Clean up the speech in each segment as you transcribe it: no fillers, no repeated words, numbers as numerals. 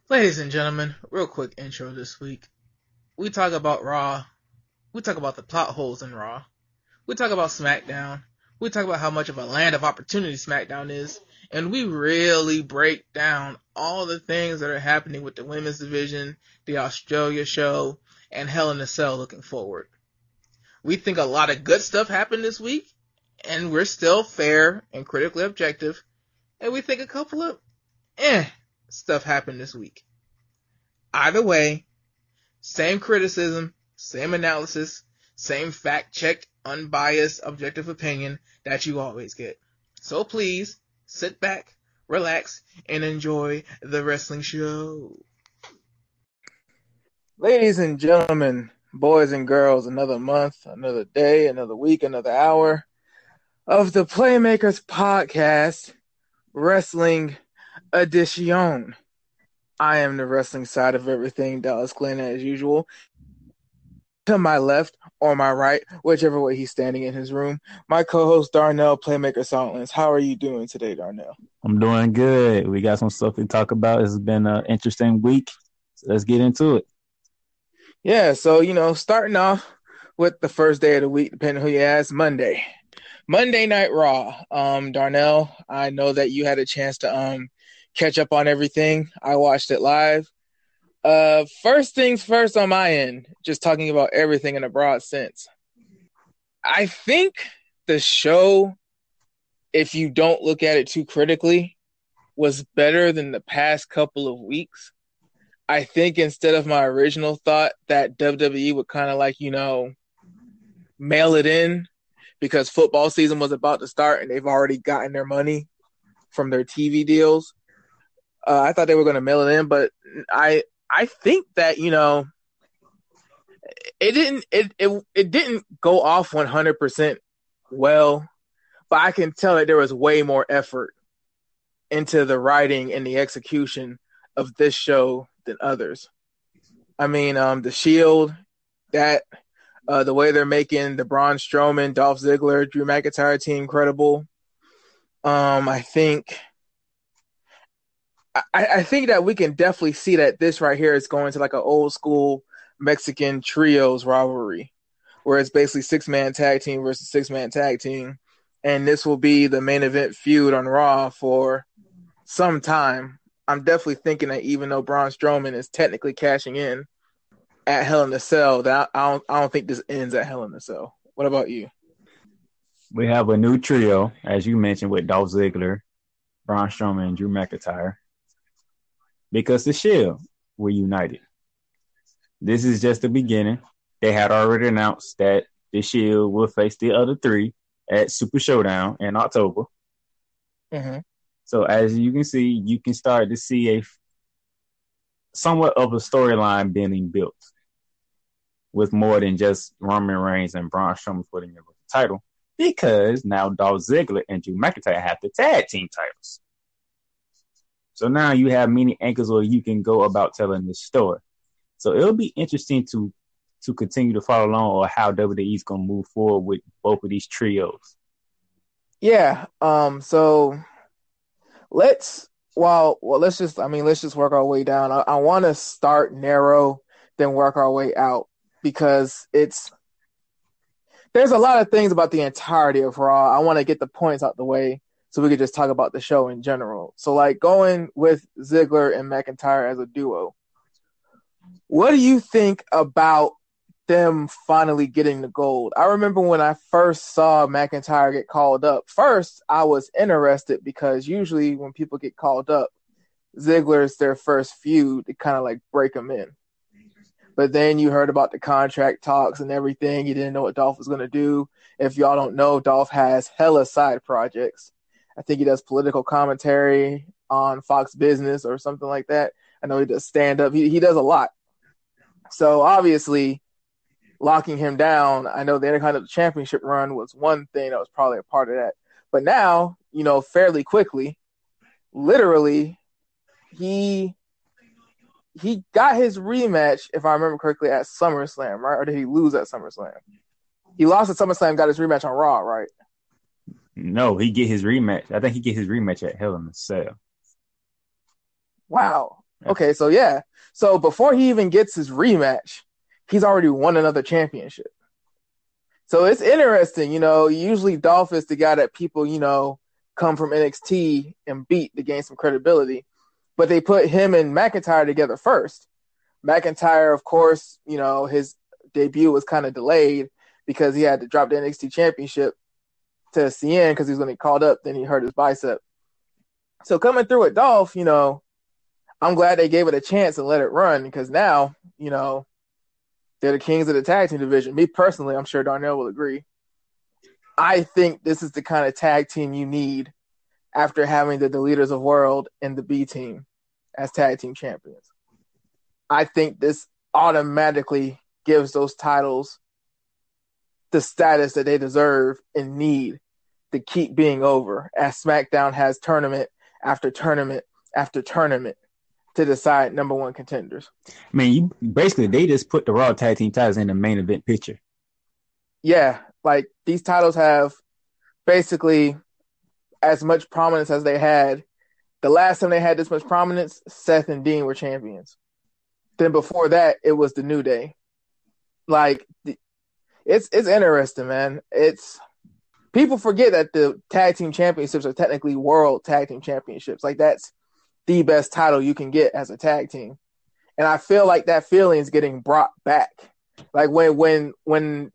Ladies and gentlemen, real quick intro this week. We talk about Raw. We talk about the plot holes in Raw. We talk about SmackDown. We talk about how much of a land of opportunity SmackDown is. And we really break down all the things that are happening with the women's division, the Australia show, and Hell in a Cell looking forward. We think a lot of good stuff happened this week, and we're still fair and critically objective. And we think a couple of stuff happened this week. Either way, same criticism, same analysis, same fact-checked, unbiased, objective opinion that you always get. So please, sit back, relax, and enjoy the wrestling show. Ladies and gentlemen, boys and girls, another month, another day, another week, another hour of the Playmakers Podcast, Wrestling Edition. I am the wrestling side of everything, Dallas Glenn, as usual. To my left or my right, whichever way he's standing in his room, my co-host Darnell, Playmaker Silence. How are you doing today, Darnell? I'm doing good. We got some stuff to talk about. It's been an interesting week. So let's get into it. Yeah, so, starting off with the first day of the week, depending on who you ask, Monday Night Raw. Darnell, I know that you had a chance to catch up on everything. I watched it live. First things first on my end, just talking about everything in a broad sense. I think the show, if you don't look at it too critically, was better than the past couple of weeks. I think instead of my original thought that WWE would kind of mail it in because football season was about to start and they've already gotten their money from their TV deals. I thought they were going to mail it in, but I think that, it didn't go off 100% well, but I can tell that there was way more effort into the writing and the execution of this show than others. I mean, the Shield, that the way they're making the Braun Strowman, Dolph Ziggler, Drew McIntyre team credible. I think that we can definitely see that this right here is going to like an old school Mexican trios rivalry, where it's basically 6-man tag team versus 6-man tag team, and this will be the main event feud on Raw for some time. I'm definitely thinking that even though Braun Strowman is technically cashing in at Hell in a Cell, that I don't think this ends at Hell in a Cell. What about you? We have a new trio, as you mentioned, with Dolph Ziggler, Braun Strowman, and Drew McIntyre, because the Shield were united. This is just the beginning. They had already announced that the Shield will face the other three at Super Showdown in October. Mm-hmm. So as you can see, you can start to see a somewhat of a storyline being built with more than just Roman Reigns and Braun Strowman for the Universal title, because now Dolph Ziggler and Drew McIntyre have the tag team titles. So now you have many angles where you can go about telling this story. So it'll be interesting to continue to follow along or how WWE is going to move forward with both of these trios. Yeah. So let's just work our way down. I want to start narrow, then work our way out, because there's a lot of things about the entirety of Raw. I want to get the points out the way so we could just talk about the show in general. So like going with Ziggler and McIntyre as a duo, what do you think about them finally getting the gold? I remember when I first saw McIntyre get called up. First, I was interested because usually when people get called up, Ziggler's their first feud to kind of like break them in. But then you heard about the contract talks and everything. You didn't know what Dolph was going to do. If y'all don't know, Dolph has hella side projects. I think he does political commentary on Fox Business or something like that. I know he does stand-up. He does a lot. So obviously, locking him down, I know the Intercontinental Championship run was one thing that was probably a part of that. But now, fairly quickly, literally, he got his rematch, if I remember correctly, at SummerSlam, right? Or did he lose at SummerSlam? He lost at SummerSlam, got his rematch on Raw, right? No, he get his rematch. I think he get his rematch at Hell in a Cell. Wow. Okay, so yeah. So before he even gets his rematch, he's already won another championship. So it's interesting, usually Dolph is the guy that people, come from NXT and beat to gain some credibility. But they put him and McIntyre together first. McIntyre, of course, his debut was kind of delayed because he had to drop the NXT championship to CN because he was going to get called up. Then he hurt his bicep. So coming through with Dolph, I'm glad they gave it a chance and let it run because now, they're the kings of the tag team division. Me personally, I'm sure Darnell will agree. I think this is the kind of tag team you need after having the Deleters of World and the B team as tag team champions. I think this automatically gives those titles the status that they deserve and need to keep being over, as SmackDown has tournament after tournament after tournament to decide number one contenders. I mean, they just put the Raw tag team titles in the main event picture. Yeah, like these titles have basically as much prominence as they had. The last time they had this much prominence, Seth and Dean were champions. Then before that, it was the New Day. Like, it's interesting, man. People forget that the tag team championships are technically world tag team championships. Like, that's the best title you can get as a tag team. And I feel like that feeling is getting brought back. Like when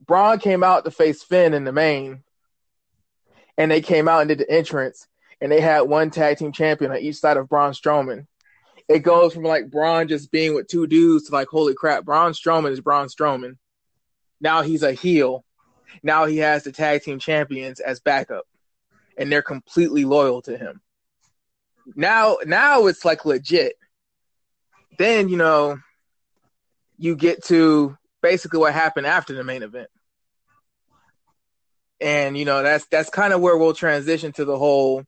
Braun came out to face Finn in the main, and they came out and did the entrance, and they had one tag team champion on each side of Braun Strowman. It goes from like Braun just being with two dudes to like, holy crap, Braun Strowman is Braun Strowman. Now he's a heel. Now he has the tag team champions as backup, and they're completely loyal to him. Now it's like legit. Then, you get to basically what happened after the main event. And, that's kind of where we'll transition to the whole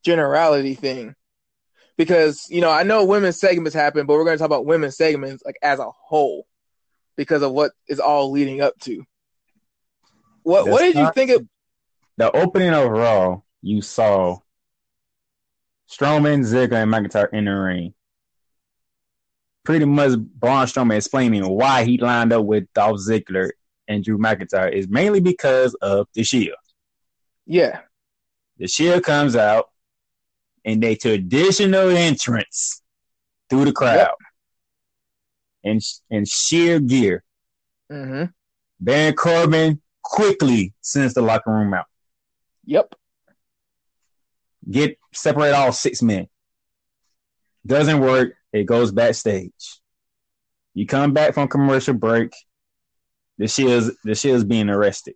generality thing. Because, I know women's segments happen, but we're going to talk about women's segments like as a whole because of what is all leading up to. What did you think of the opening of Raw? You saw Strowman, Ziggler, and McIntyre in the ring. Pretty much Braun Strowman explaining why he lined up with Dolph Ziggler and Drew McIntyre is mainly because of the Shield. Yeah. The Shield comes out and they traditional entrance through the crowd in Shield gear. Mm-hmm. Baron Corbin quickly sends the locker room out. Yep. Separate all 6 men. Doesn't work. It goes backstage. You come back from commercial break. The Shield's being arrested.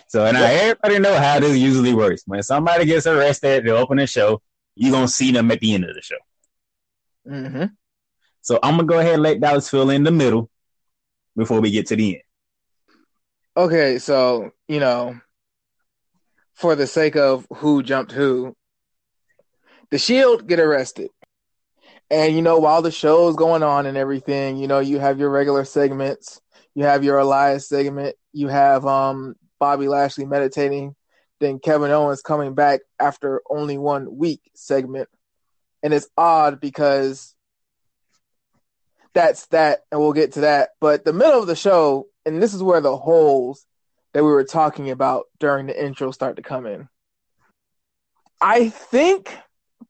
So now everybody know how this usually works. When somebody gets arrested at the opening show, you're going to see them at the end of the show. Mm-hmm. So I'm going to go ahead and let Dallas fill in the middle before we get to the end. Okay, so, for the sake of who jumped who, the Shield get arrested. And, while the show is going on and everything, you have your regular segments. You have your Elias segment. You have Bobby Lashley meditating. Then Kevin Owens coming back after only 1 week segment. And it's odd because that's that, and we'll get to that. But the middle of the show, and this is where the holes that we were talking about during the intro start to come in. I think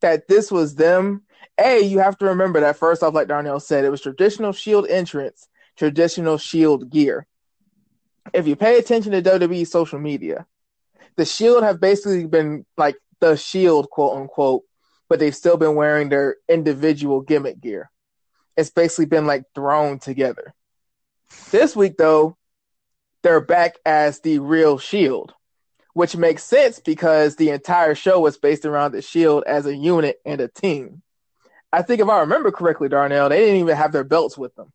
that this was them. You have to remember that first off, like Darnell said, it was traditional Shield entrance, traditional Shield gear. If you pay attention to WWE social media, the Shield have basically been like the Shield, quote unquote, but they've still been wearing their individual gimmick gear. It's basically been like thrown together. This week, though, they're back as the real Shield, which makes sense because the entire show was based around the Shield as a unit and a team. I think if I remember correctly, Darnell, they didn't even have their belts with them.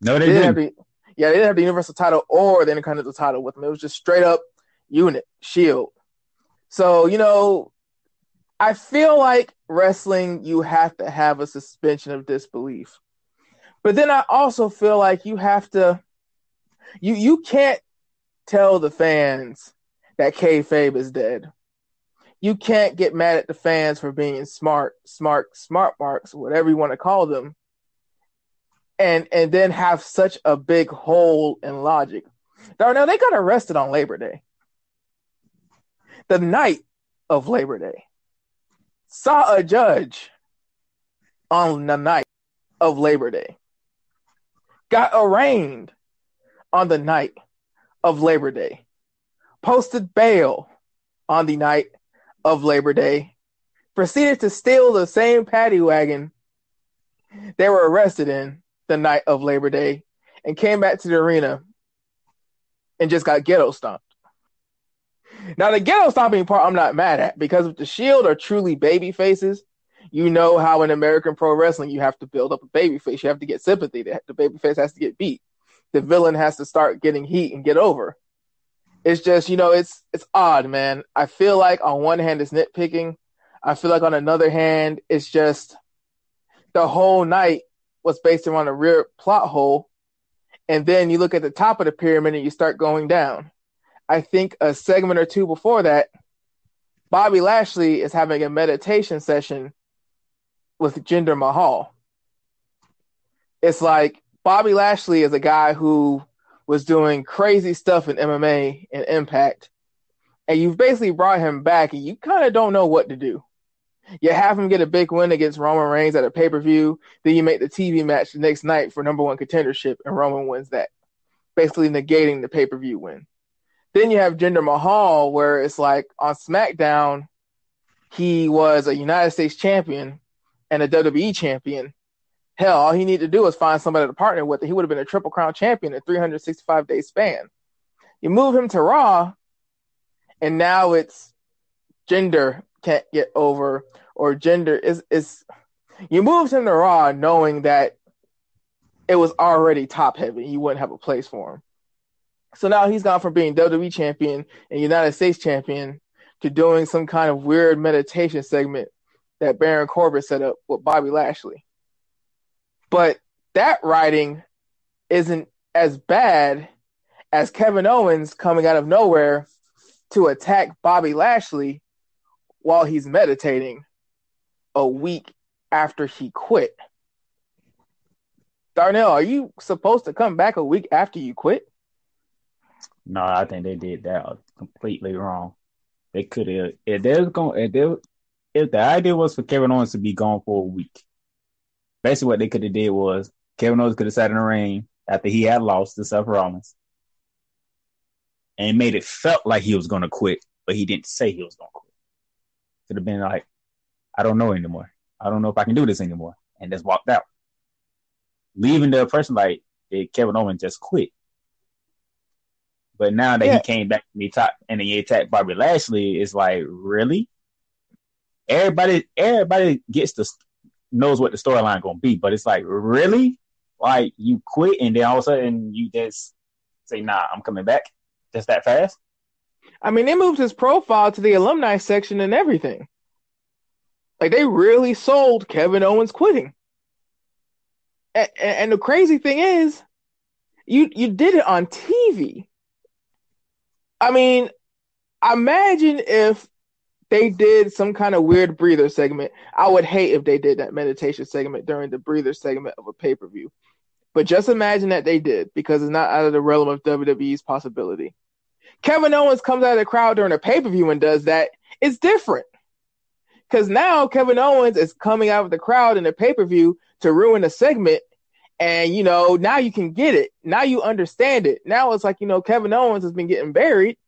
No, they didn't. They didn't have the Universal title or the Intercontinental title with them. It was just straight up unit, Shield. So, I feel like wrestling, you have to have a suspension of disbelief. But then I also feel like you have to, you can't tell the fans that kayfabe is dead. you can't get mad at the fans for being smart marks, whatever you want to call them, and then have such a big hole in logic. Darnell, they got arrested on Labor Day. The night of Labor Day. Saw a judge on the night of Labor Day. Got arraigned on the night of Labor Day. Posted bail on the night of Labor Day. Proceeded to steal the same paddy wagon they were arrested in the night of Labor Day and came back to the arena and just got ghetto stomped. Now, the ghetto stomping part I'm not mad at, because if the Shield are truly baby faces, you know how in American pro wrestling you have to build up a baby face. You have to get sympathy. The baby face has to get beat. The villain has to start getting heat and get over. It's just, it's odd, man. I feel like on one hand it's nitpicking. I feel like on another hand it's just the whole night was based around a real plot hole. And then you look at the top of the pyramid and you start going down. I think a segment or two before that, Bobby Lashley is having a meditation session with Jinder Mahal. It's like Bobby Lashley is a guy who was doing crazy stuff in MMA and Impact, and you've basically brought him back and you kind of don't know what to do. You have him get a big win against Roman Reigns at a pay-per-view, then you make the TV match the next night for number one contendership, and Roman wins that, basically negating the pay-per-view win. Then you have Jinder Mahal, where it's like on SmackDown, he was a United States champion and a WWE champion. Hell, all he needed to do was find somebody to partner with, and he would have been a Triple Crown champion in a 365-day span. You move him to Raw, and now it's Jinder can't get over, or Jinder is. You moved him to Raw knowing that it was already top heavy. You wouldn't have a place for him. So now he's gone from being WWE champion and United States champion to doing some kind of weird meditation segment that Baron Corbin set up with Bobby Lashley. But that writing isn't as bad as Kevin Owens coming out of nowhere to attack Bobby Lashley while he's meditating a week after he quit. Darnell, are you supposed to come back a week after you quit? No, I think they did that completely wrong. They could have, if the idea was for Kevin Owens to be gone for a week, basically what they could have did was Kevin Owens could have sat in the ring after he had lost to Seth Rollins and made it felt like he was going to quit, but he didn't say he was going to quit. Could have been like, I don't know anymore. I don't know if I can do this anymore. And just walked out. Leaving the person like, did Kevin Owens just quit? But now that he came back to me top and he attacked Bobby Lashley, it's like, really? Everybody knows what the storyline gonna be, but it's like, really? Like, you quit and then all of a sudden you just say, nah, I'm coming back? Just that fast? I mean, they moved his profile to the alumni section and everything. Like, they really sold Kevin Owens quitting. And the crazy thing is, you did it on TV. I mean, imagine if they did some kind of weird breather segment. I would hate if they did that meditation segment during the breather segment of a pay-per-view. But just imagine that they did, because it's not out of the realm of WWE's possibility. Kevin Owens comes out of the crowd during a pay-per-view and does that. It's different. Because now Kevin Owens is coming out of the crowd in a pay-per-view to ruin a segment. And, now you can get it. Now you understand it. Now it's like, Kevin Owens has been getting buried.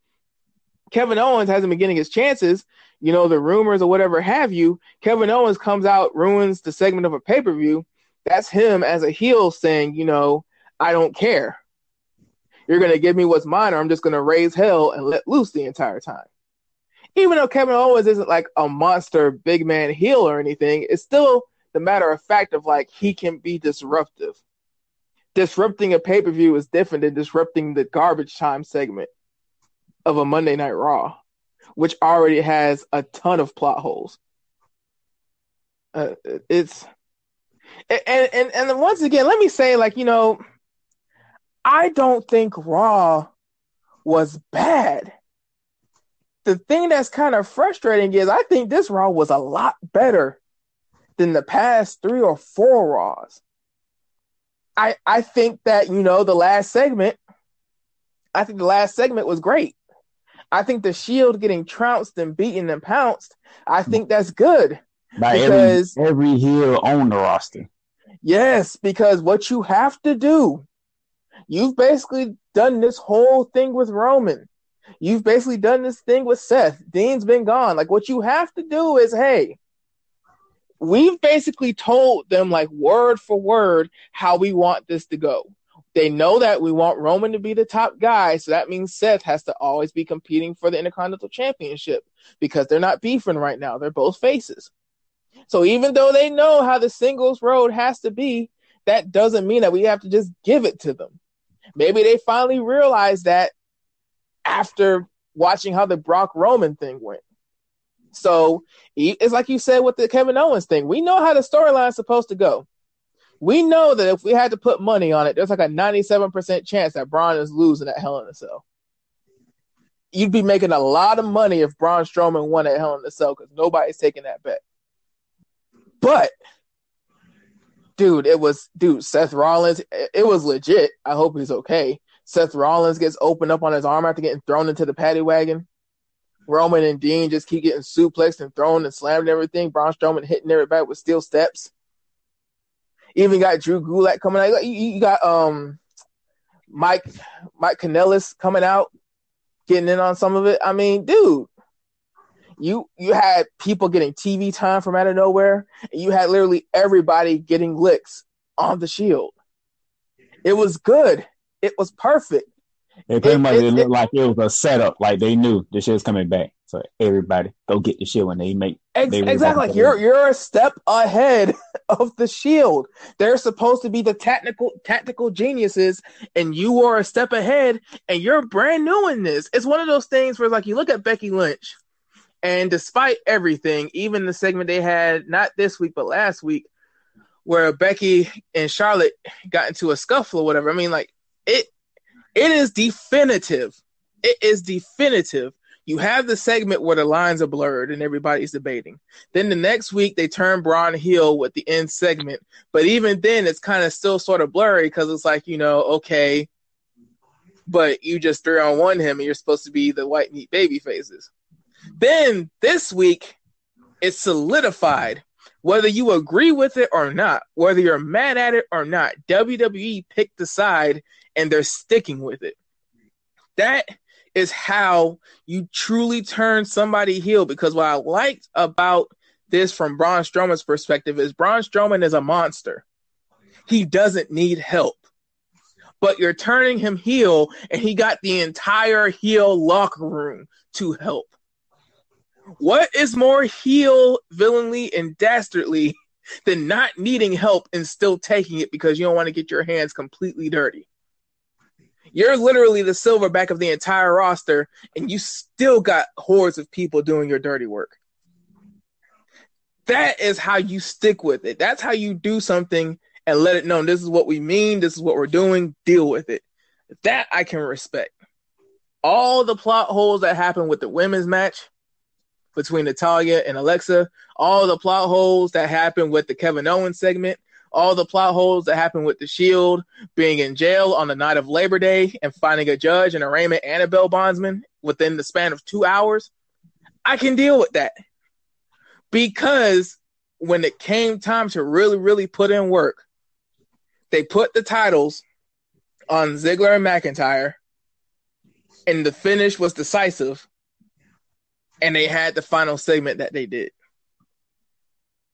Kevin Owens hasn't been getting his chances. The rumors or whatever have you. Kevin Owens comes out, ruins the segment of a pay-per-view. That's him as a heel saying, I don't care. You're going to give me what's mine, or I'm just going to raise hell and let loose the entire time. Even though Kevin Owens isn't like a monster big man heel or anything, it's still the matter of fact of like he can be disruptive. Disrupting a pay-per-view is different than disrupting the garbage time segment of a Monday Night Raw, which already has a ton of plot holes. It's and once again, let me say, like, I don't think Raw was bad. the thing that's kind of frustrating is I think this Raw was a lot better than the past 3 or 4 Raws. I think that, the last segment, was great. I think the Shield getting trounced and beaten and pounced, I think that's good. By because every heel on the roster. Yes, because what you have to do, you've basically done this whole thing with Roman. You've basically done this thing with Seth. Dean's been gone. Like, what you have to do is, hey, we've basically told them, like, word for word how we want this to go. They know that we want Roman to be the top guy, so that means Seth has to always be competing for the Intercontinental Championship because they're not beefing right now. They're both faces. So even though they know how the singles road has to be, that doesn't mean that we have to just give it to them. Maybe they finally realized that after watching how the Brock Roman thing went. So it's like you said with the Kevin Owens thing. We know how the storyline is supposed to go. We know that if we had to put money on it, there's like a 97% chance that Braun is losing at Hell in a Cell. You'd be making a lot of money if Braun Strowman won at Hell in a Cell because nobody's taking that bet. But, Seth Rollins, it was legit. I hope he's okay. Seth Rollins gets opened up on his arm after getting thrown into the paddy wagon. Roman and Dean just keep getting suplexed and thrown and slammed and everything. Braun Strowman hitting everybody with steel steps. Even got Drew Gulak coming out. You got Mike Kanellis coming out, getting in on some of it. I mean, dude, you had people getting TV time from out of nowhere, and you had literally everybody getting licks on the Shield. It was good. It was perfect. It pretty much looked like it was a setup. Like they knew the shit was coming back. So everybody go get the Shield when they make. Exactly. Like you're a step ahead of the Shield. They're supposed to be the tactical geniuses, and you are a step ahead, and you're brand new in this. It's one of those things where, like, you look at Becky Lynch, and despite everything, even the segment they had not this week but last week, where Becky and Charlotte got into a scuffle or whatever. I mean, like it is definitive. It is definitive. You have the segment where the lines are blurred and everybody's debating. Then the next week they turn Braun heel with the end segment. But even then it's kind of still sort of blurry because it's like, okay, but you just 3-on-1 him and you're supposed to be the white meat baby faces. Then this week it's solidified. Whether you agree with it or not, whether you're mad at it or not, WWE picked a side and they're sticking with it. That is how you truly turn somebody heel, because what I liked about this from Braun Strowman's perspective is Braun Strowman is a monster. He doesn't need help. But you're turning him heel, and he got the entire heel locker room to help. What is more heel, villainly, and dastardly than not needing help and still taking it because you don't want to get your hands completely dirty? You're literally the silverback of the entire roster, and you still got hordes of people doing your dirty work. That is how you stick with it. That's how you do something and let it know this is what we mean, this is what we're doing, deal with it. That I can respect. All the plot holes that happened with the women's match between Natalya and Alexa, all the plot holes that happened with the Kevin Owens segment, all the plot holes that happened with the Shield being in jail on the night of Labor Day and finding a judge and arraignment and a bail bondsman within the span of 2 hours, I can deal with that. Because when it came time to really, really put in work, they put the titles on Ziggler and McIntyre, and the finish was decisive, and they had the final segment that they did.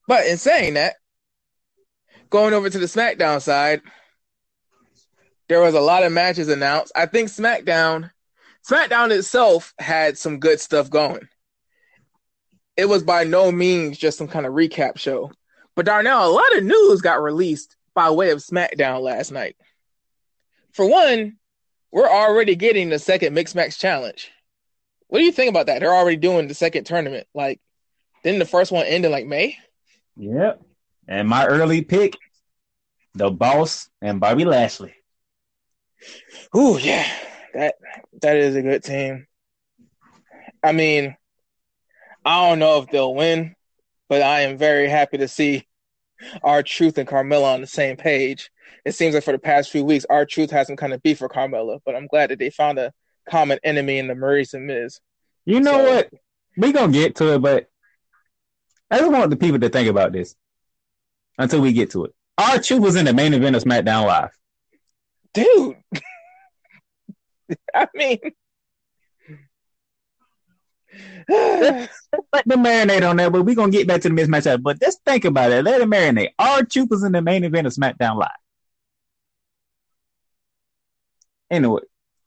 But in saying that, going over to the SmackDown side, there was a lot of matches announced. I think SmackDown itself had some good stuff going. It was by no means just some kind of recap show. But Darnell, a lot of news got released by way of SmackDown last night. For one, we're already getting the second Mixed Match Challenge. What do you think about that? They're already doing the second tournament. Like, didn't the first one end in like May? Yep. And my early pick, The Boss and Bobby Lashley. Ooh, yeah. That is a good team. I mean, I don't know if they'll win, but I am very happy to see R-Truth and Carmella on the same page. It seems like for the past few weeks, R-Truth has some kind of beef for Carmella, but I'm glad that they found a common enemy in the Maurice and Miz. You know what? We gonna get to it, but I just want the people to think about this until we get to it. R-Truth was in the main event of SmackDown Live. Dude. I mean... Let them marinate on that, but we're going to get back to the mismatch. But let's think about it. Let it marinate. R-Truth was in the main event of SmackDown Live. Anyway,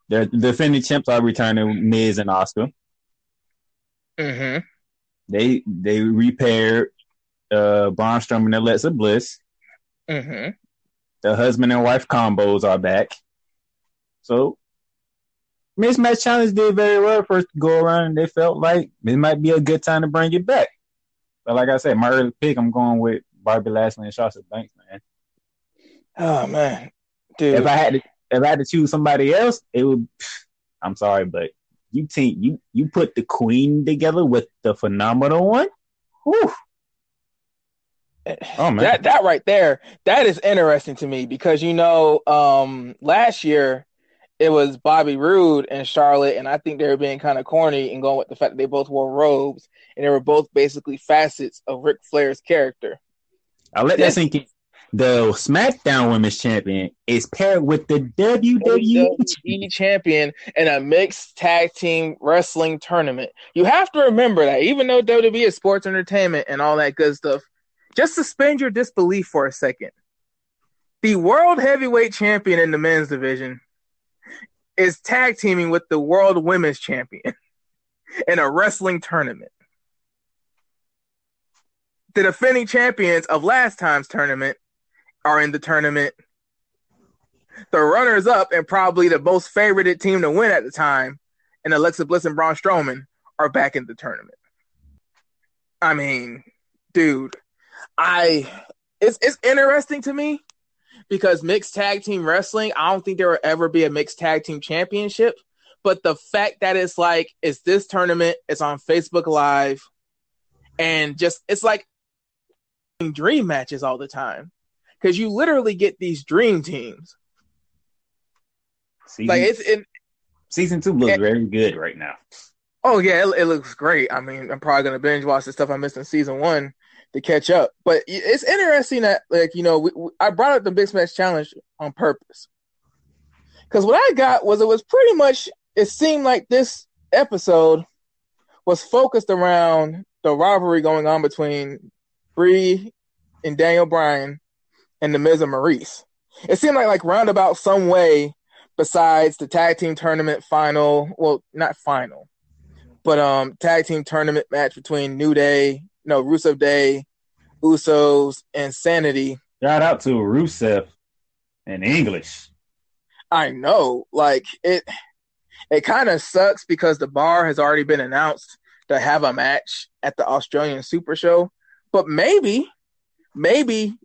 the defending champs are returning, Miz and Oscar. Mm-hmm. They repaired Braun Strowman and Alexa Bliss. Mm-hmm. The husband and wife combos are back. So, Mismatch Challenge did very well first go around, and they felt like it might be a good time to bring it back. But like I said, my early pick, I'm going with Barbie Lashley and Sasha Banks, man. Oh man, dude! If I had to choose somebody else, it would. I'm sorry, but you put the Queen together with the phenomenal one. Whew. Oh man, that right there, that is interesting to me because last year it was Bobby Roode and Charlotte, and I think they were being kind of corny and going with the fact that they both wore robes, and they were both basically facets of Ric Flair's character. I'll let that sink in. The SmackDown Women's Champion is paired with the WWE Champion in a mixed tag team wrestling tournament. You have to remember that even though WWE is sports entertainment and all that good stuff, just suspend your disbelief for a second. The World Heavyweight Champion in the men's division is tag teaming with the World Women's Champion in a wrestling tournament. The defending champions of last time's tournament are in the tournament. The runners-up and probably the most favorited team to win at the time, and Alexa Bliss and Braun Strowman, are back in the tournament. I mean, dude, it's interesting to me because mixed tag team wrestling, I don't think there will ever be a mixed tag team championship. But the fact that it's this tournament, it's on Facebook Live, and it's like dream matches all the time. Because you literally get these dream teams. Season 2 looks very good right now. Oh, yeah, it looks great. I mean, I'm probably going to binge watch the stuff I missed in Season 1 to catch up. But it's interesting that, I brought up the Big Smash Challenge on purpose. Because what I got was it seemed like this episode was focused around the rivalry going on between Brie and Daniel Bryan and the Miz and Maurice. It seemed like roundabout some way, besides the tag team tournament final, well, not final, but tag team tournament match between Rusev Day, Usos, and Sanity. Shout out to Rusev in English. I know, it kind of sucks because the bar has already been announced to have a match at the Australian Super Show, but maybe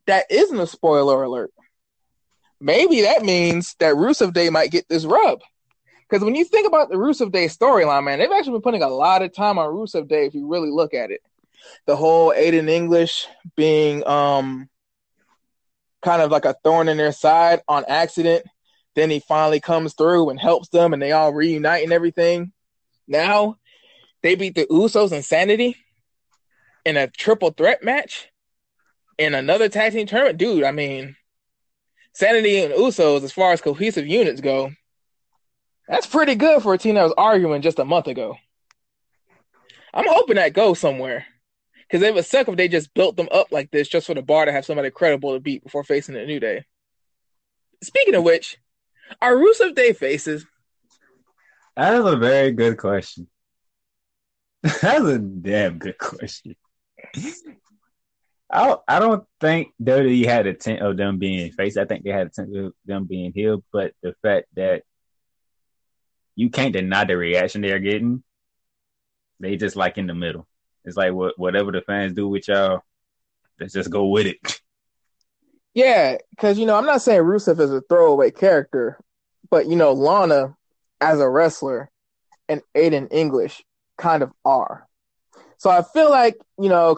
that isn't a spoiler alert. Maybe that means that Rusev Day might get this rub. Because when you think about the Rusev Day storyline, man, they've actually been putting a lot of time on Rusev Day if you really look at it. The whole Aiden English being kind of like a thorn in their side on accident. Then he finally comes through and helps them, and they all reunite and everything. Now, they beat the Usos and Sanity in a triple threat match. In another tag team tournament, dude, I mean, Sanity and Usos, as far as cohesive units go, that's pretty good for a team that was arguing just a month ago. I'm hoping that goes somewhere. Because it would suck if they just built them up like this just for the bar to have somebody credible to beat before facing the New Day. Speaking of which, are Rusev Day faces? That is a very good question. That's a damn good question. I don't think WWE had a intent of them being face. I think they had a intent of them being heel, but the fact that you can't deny the reaction they're getting, they just in the middle. It's like whatever the fans do with y'all, let's just go with it. Yeah, because, I'm not saying Rusev is a throwaway character, but, Lana as a wrestler and Aiden English kind of are. So I feel like,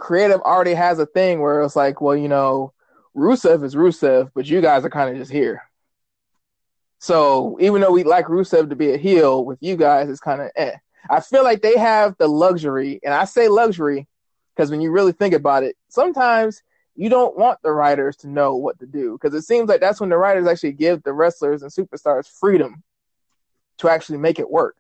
creative already has a thing where it's like, well, Rusev is Rusev, but you guys are kind of just here. So even though we like Rusev to be a heel, with you guys, it's kind of eh. I feel like they have the luxury, and I say luxury because when you really think about it, sometimes you don't want the writers to know what to do because it seems like that's when the writers actually give the wrestlers and superstars freedom to actually make it work.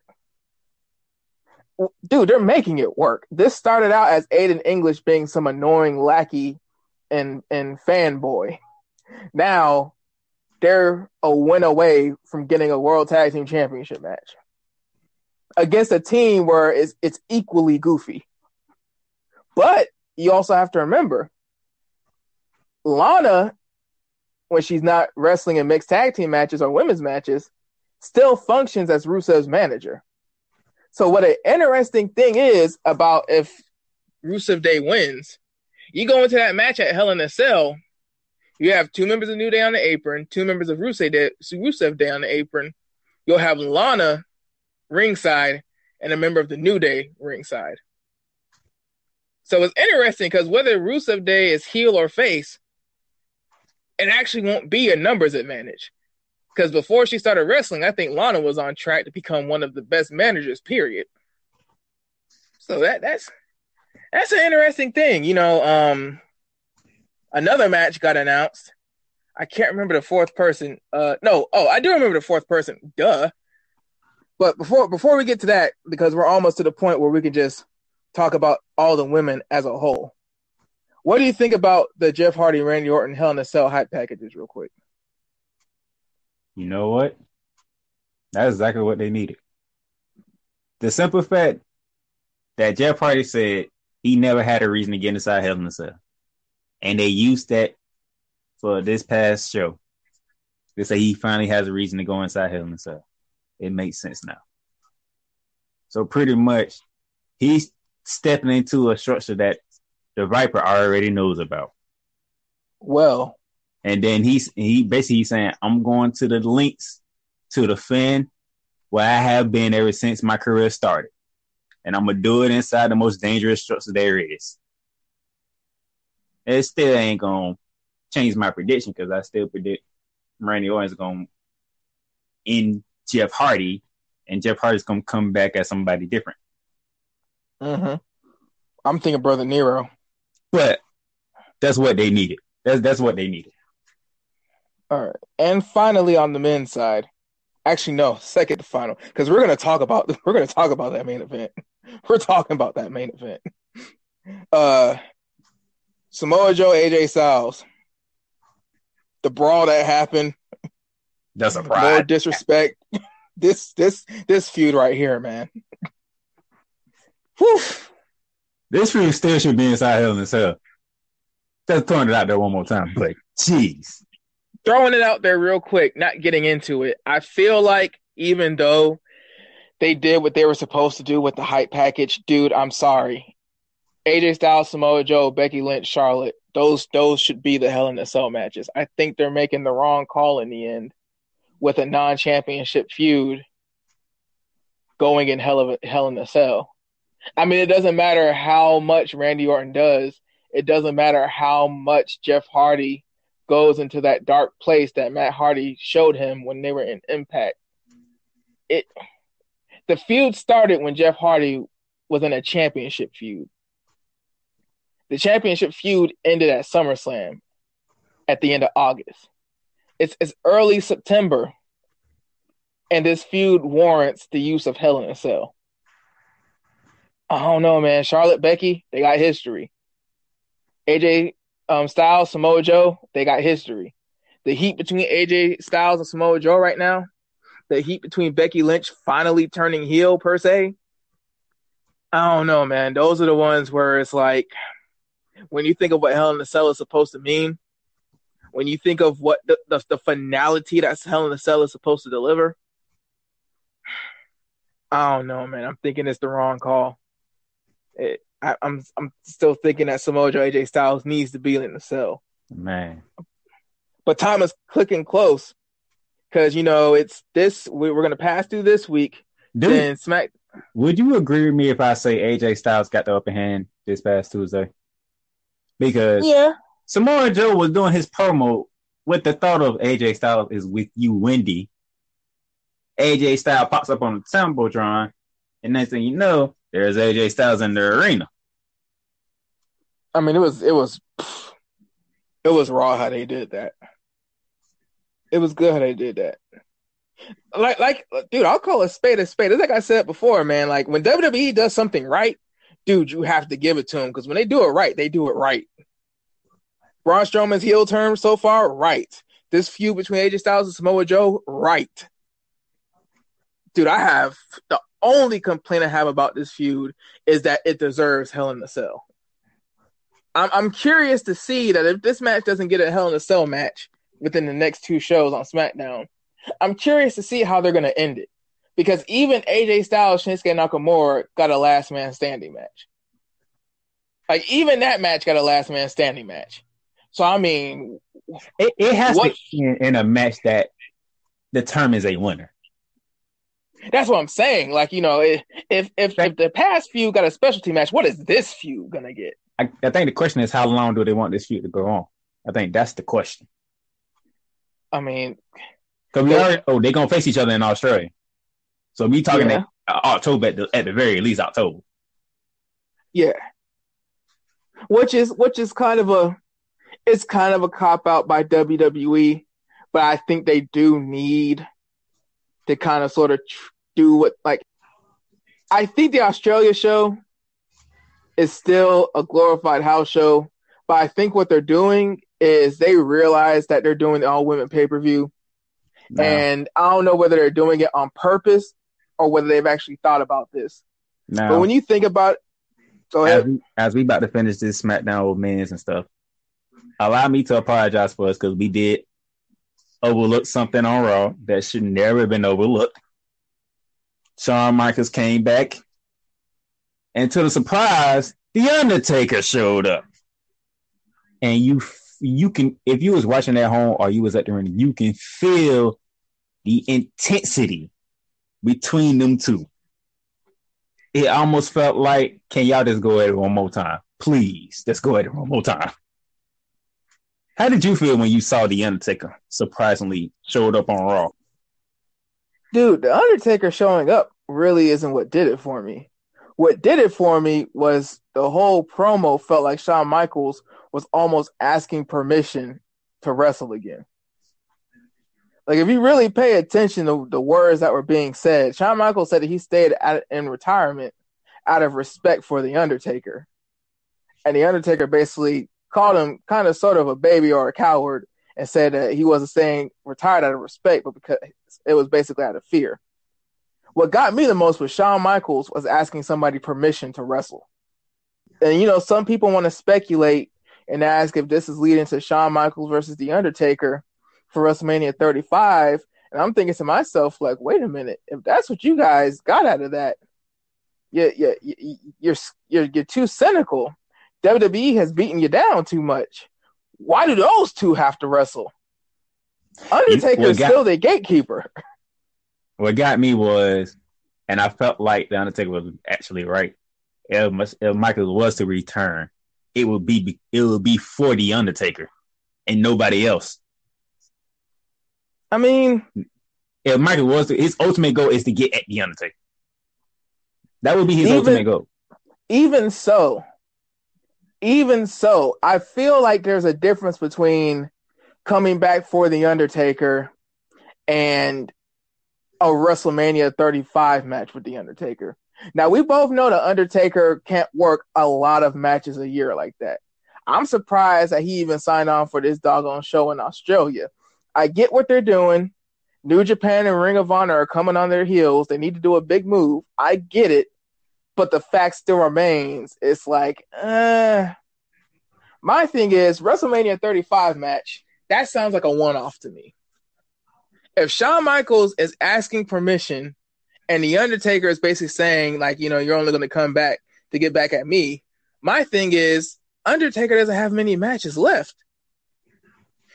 Dude, they're making it work. This started out as Aiden English being some annoying lackey and fanboy. Now they're a win away from getting a World Tag Team Championship match against a team where it's equally goofy. But you also have to remember, Lana, when she's not wrestling in mixed tag team matches or women's matches, still functions as Rusev's manager. So what an interesting thing is about if Rusev Day wins, you go into that match at Hell in a Cell, you have 2 members of New Day on the apron, 2 members of Rusev Day on the apron. You'll have Lana ringside and a member of the New Day ringside. So it's interesting because whether Rusev Day is heel or face, it actually won't be a numbers advantage. Because before she started wrestling, I think Lana was on track to become one of the best managers, period. So that's an interesting thing. Another match got announced. I can't remember the fourth person. I do remember the fourth person. Duh. But before we get to that, because we're almost to the point where we can just talk about all the women as a whole. What do you think about the Jeff Hardy, Randy Orton, Hell in a Cell hype packages real quick? You know what? That's exactly what they needed. The simple fact that Jeff Hardy said he never had a reason to get inside Hell in a Cell. And they used that for this past show. They say he finally has a reason to go inside Hell in a Cell. It makes sense now. So pretty much, he's stepping into a structure that the Viper already knows about. Well, and then he basically saying, I'm going to the links to defend where I have been ever since my career started. And I'm going to do it inside the most dangerous structure there is. It still ain't going to change my prediction because I still predict Randy Orton is going to end Jeff Hardy, and Jeff Hardy's going to come back as somebody different. Mm-hmm. I'm thinking Brother Nero. But that's what they needed. That's what they needed. All right. And finally on the men's side. Actually, no, second to final. Because we're gonna talk about that main event. We're talking about that main event. Samoa Joe, AJ Styles. The brawl that happened. That's a pride. More disrespect. This feud right here, man. Whew. This feud still should be inside Hell in a Cell. Just throwing it out there one more time. Like, jeez. Throwing it out there real quick, not getting into it. I feel like even though they did what they were supposed to do with the hype package, dude, I'm sorry. AJ Styles, Samoa Joe, Becky Lynch, Charlotte, those should be the Hell in a Cell matches. I think they're making the wrong call in the end with a non-championship feud going in Hell in a Cell. I mean, it doesn't matter how much Randy Orton does. It doesn't matter how much Jeff Hardy goes into that dark place that Matt Hardy showed him when they were in Impact. The feud started when Jeff Hardy was in a championship feud. The championship feud ended at SummerSlam at the end of August. It's early September, and this feud warrants the use of Hell in a Cell. I don't know, man. Charlotte, Becky, they got history. AJ Styles, Samoa Joe, they got history. The heat between AJ Styles and Samoa Joe right now, the heat between Becky Lynch finally turning heel, per se. I don't know, man. Those are the ones where it's like, when you think of what Hell in a Cell is supposed to mean, when you think of what the finality that Hell in a Cell is supposed to deliver, I don't know, man. I'm thinking it's the wrong call. I'm still thinking that Samoa Joe, AJ Styles needs to be in the cell. Man. But time is clicking close because, it's this. We're going to pass through this week. Then Smack. Would you agree with me if I say AJ Styles got the upper hand this past Tuesday? Because Yeah. Samoa Joe was doing his promo with the thought of AJ Styles is with you, Wendy. AJ Styles pops up on the Jumbotron, and next thing you know, there's AJ Styles in the arena. I mean, it was raw how they did that. It was good how they did that. Like, dude, I'll call a spade a spade. It's like I said before, man. Like when WWE does something right, dude, you have to give it to them because when they do it right, they do it right. Braun Strowman's heel turn so far, right. This feud between AJ Styles and Samoa Joe, right. Dude, the only complaint I have about this feud is that it deserves Hell in a Cell. I'm curious to see that if this match doesn't get a Hell in a Cell match within the next 2 shows on SmackDown, I'm curious to see how they're going to end it. Because even AJ Styles, Shinsuke Nakamura got a last man standing match. Like, even that match got a last man standing match. So, I mean... It has to be in a match that determines a winner. That's what I'm saying. Like, you know, if the past feud got a specialty match, what is this feud going to get? I think the question is how long do they want this feud to go on? I think that's the question. I mean... Because we already know they're going to face each other in Australia. So we talking October at the very least October. Yeah. Which is kind of a cop out by WWE, but I think they do need to kind of sort of do what, like, I think the Australia show is still a glorified house show, but I think what they're doing is they realize that they're doing the all women pay-per-view. No. And I don't know whether they're doing it on purpose or whether they've actually thought about this. No. But when you think about, go ahead. As we about to finish this SmackDown with men's and stuff, allow me to apologize for us because we did overlook something on Raw that should never have been overlooked. Shawn Michaels came back, and to the surprise, The Undertaker showed up. And you can, if you was watching at home or you was at the ring, you can feel the intensity between them two. It almost felt like, can y'all just go at it one more time? Please, let's go at it one more time. How did you feel when you saw The Undertaker surprisingly showed up on Raw? Dude, The Undertaker showing up really isn't what did it for me. What did it for me was the whole promo felt like Shawn Michaels was almost asking permission to wrestle again. Like, if you really pay attention to the words that were being said, Shawn Michaels said that he stayed in retirement out of respect for The Undertaker. And The Undertaker basically called him kind of sort of a baby or a coward and said that he wasn't saying retired out of respect, but because it was basically out of fear. What got me the most was Shawn Michaels was asking somebody permission to wrestle. And, you know, some people want to speculate and ask if this is leading to Shawn Michaels versus The Undertaker for WrestleMania 35. And I'm thinking to myself, like, wait a minute. If that's what you guys got out of that, you're too cynical. WWE has beaten you down too much. Why do those two have to wrestle? Undertaker is still the gatekeeper. What got me was, and I felt like The Undertaker was actually right. If Michaels was to return, it would be for The Undertaker and nobody else. I mean, if Michael was his ultimate goal is to get at The Undertaker. That would be his ultimate goal. Even so, I feel like there's a difference between coming back for The Undertaker and a WrestleMania 35 match with The Undertaker. Now, we both know The Undertaker can't work a lot of matches a year like that. I'm surprised that he even signed on for this doggone show in Australia. I get what they're doing. New Japan and Ring of Honor are coming on their heels. They need to do a big move. I get it. But the fact still remains. It's like, my thing is, WrestleMania 35 match, that sounds like a one-off to me. If Shawn Michaels is asking permission and The Undertaker is basically saying, like, you know, you're only going to come back to get back at me, my thing is, Undertaker doesn't have many matches left.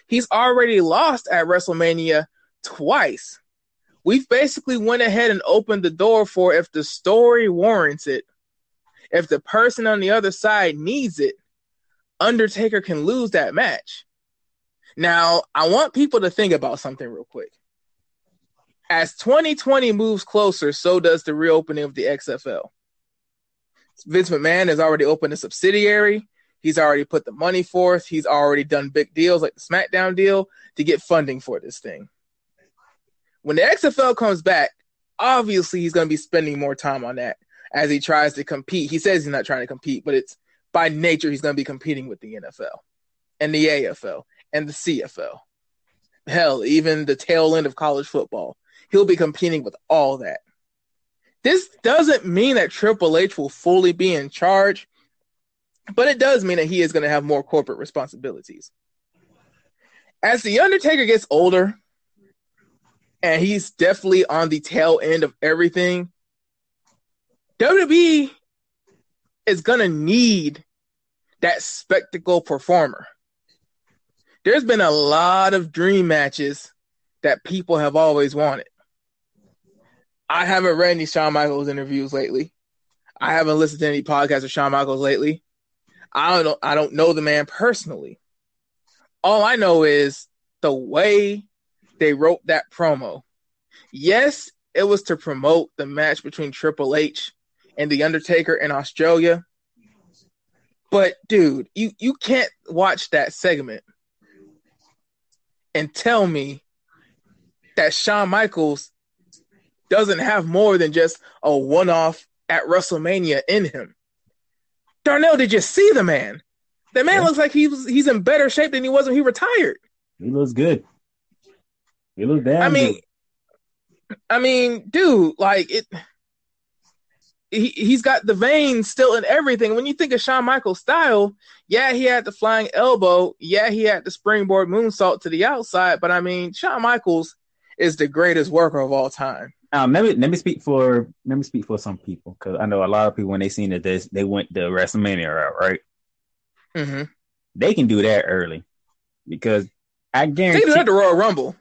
He's already lost at WrestleMania twice. we've basically went ahead and opened the door for, if the story warrants it, if the person on the other side needs it, Undertaker can lose that match. Now, I want people to think about something real quick. As 2020 moves closer, so does the reopening of the XFL. Vince McMahon has already opened a subsidiary. He's already put the money forth. He's already done big deals like the SmackDown deal to get funding for this thing. When the XFL comes back, obviously he's going to be spending more time on that as he tries to compete. He says he's not trying to compete, but it's by nature he's going to be competing with the NFL and the AFL and the CFL. Hell, even the tail end of college football. He'll be competing with all that. This doesn't mean that Triple H will fully be in charge, but it does mean that he is going to have more corporate responsibilities. As The Undertaker gets older, and he's definitely on the tail end of everything, WWE is going to need that spectacle performer. There's been a lot of dream matches that people have always wanted. I haven't read any Shawn Michaels interviews lately. I haven't listened to any podcasts of Shawn Michaels lately. I don't know the man personally. All I know is the way they wrote that promo. Yes, it was to promote the match between Triple H and The Undertaker in Australia. But, dude, you can't watch that segment and tell me that Shawn Michaels doesn't have more than just a one-off at WrestleMania in him. Darnell, did you see the man? The man looks like he's in better shape than he was when he retired. He looks good. He looks damn good. I mean, dude, like he's got the veins still in everything. When you think of Shawn Michaels' style, yeah, he had the flying elbow. Yeah, he had the springboard moonsault to the outside. But I mean, Shawn Michaels is the greatest worker of all time. Let me speak for some people, because I know a lot of people, when they seen it, they went the WrestleMania route, right? Mm-hmm. They can do that early, because I guarantee they do that the Royal Rumble.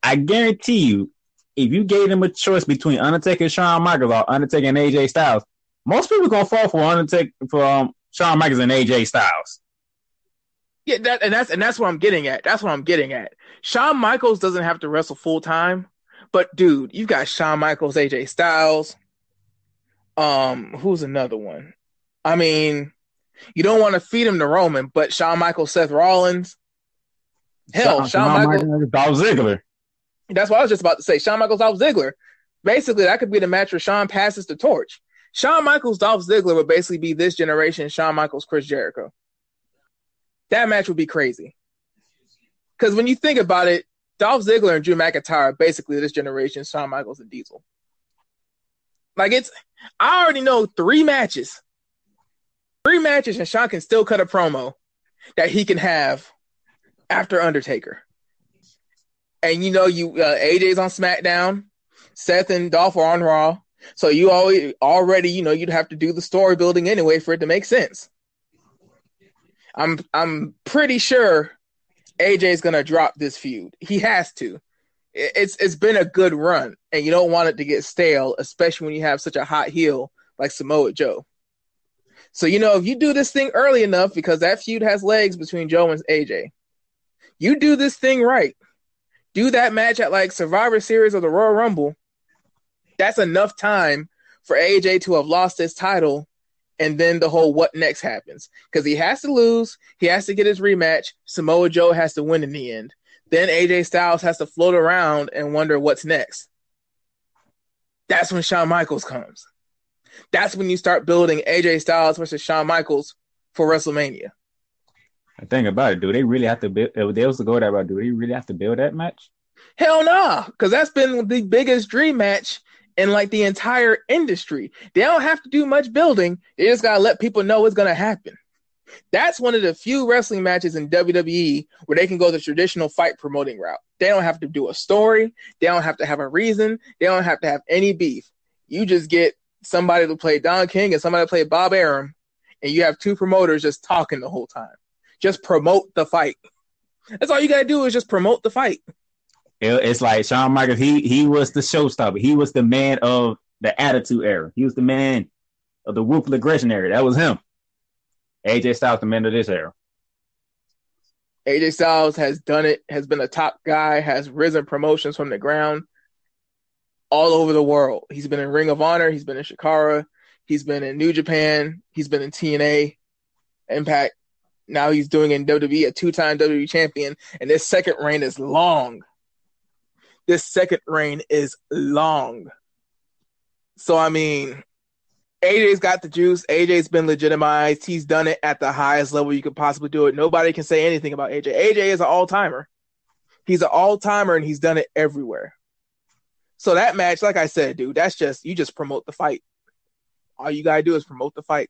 I guarantee you, if you gave them a choice between Undertaker and Shawn Michaels or Undertaker and AJ Styles, most people gonna fall for Shawn Michaels and AJ Styles. Yeah, that's what I'm getting at. That's what I'm getting at. Shawn Michaels doesn't have to wrestle full time, but dude, you got Shawn Michaels, AJ Styles. Who's another one? I mean, you don't want to feed him to Roman, but Shawn Michaels, Seth Rollins. Hell, Shawn Michaels, Dolph Ziggler. That's what I was just about to say. Shawn Michaels, Dolph Ziggler. Basically, that could be the match where Shawn passes the torch. Shawn Michaels, Dolph Ziggler would basically be this generation Shawn Michaels, Chris Jericho. That match would be crazy. Because when you think about it, Dolph Ziggler and Drew McIntyre are basically this generation Shawn Michaels and Diesel. Like, I already know 3 matches. 3 matches, and Shawn can still cut a promo that he can have after Undertaker. And AJ's on SmackDown, Seth and Dolph are on Raw, so you already you'd have to do the story building anyway for it to make sense. I'm pretty sure AJ's gonna drop this feud. He has to. It's been a good run, and you don't want it to get stale, especially when you have such a hot heel like Samoa Joe. So if you do this thing early enough, because that feud has legs between Joe and AJ, you do this thing right. Do that match at like Survivor Series or the Royal Rumble. That's enough time for AJ to have lost his title, and then the whole what next happens. Because he has to lose, he has to get his rematch, Samoa Joe has to win in the end. Then AJ Styles has to float around and wonder what's next. That's when Shawn Michaels comes. That's when you start building AJ Styles versus Shawn Michaels for WrestleMania. The thing about it, do they really have to build? If they was to go that route, do they really have to build that match? Hell no, because that's been the biggest dream match in like the entire industry. They don't have to do much building. They just gotta let people know what's gonna happen. That's one of the few wrestling matches in WWE where they can go the traditional fight promoting route. They don't have to do a story. They don't have to have a reason. They don't have to have any beef. You just get somebody to play Don King and somebody to play Bob Arum, and you have 2 promoters just talking the whole time. Just promote the fight. That's all you gotta do is just promote the fight. It's like Shawn Michaels. He was the showstopper. He was the man of the Attitude Era. He was the man of the Ruthless Aggression era. That was him. AJ Styles, the man of this era. AJ Styles has done it, has been a top guy, has risen promotions from the ground all over the world. He's been in Ring of Honor. He's been in Shikara. He's been in New Japan. He's been in TNA, Impact. Now he's doing in WWE, a 2-time WWE champion. And this second reign is long. So, I mean, AJ's got the juice. AJ's been legitimized. He's done it at the highest level you could possibly do it. Nobody can say anything about AJ. AJ is an all-timer. He's an all-timer, and he's done it everywhere. So that match, like I said, dude, that's just, you just promote the fight. All you got to do is promote the fight.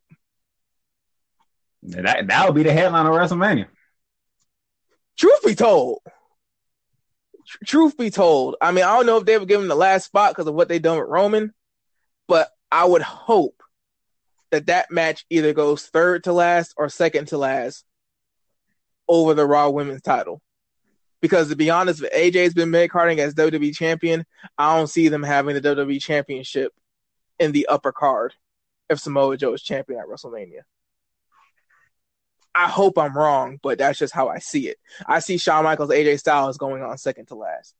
That would be the headline of WrestleMania. Truth be told, I mean, I don't know if they would give him the last spot because of what they done with Roman, but I would hope that match either goes third to last or second to last over the Raw Women's title. Because to be honest, if AJ's been mid-carding as WWE champion, I don't see them having the WWE championship in the upper card if Samoa Joe is champion at WrestleMania. I hope I'm wrong, but that's just how I see it. I see Shawn Michaels, AJ Styles going on second to last.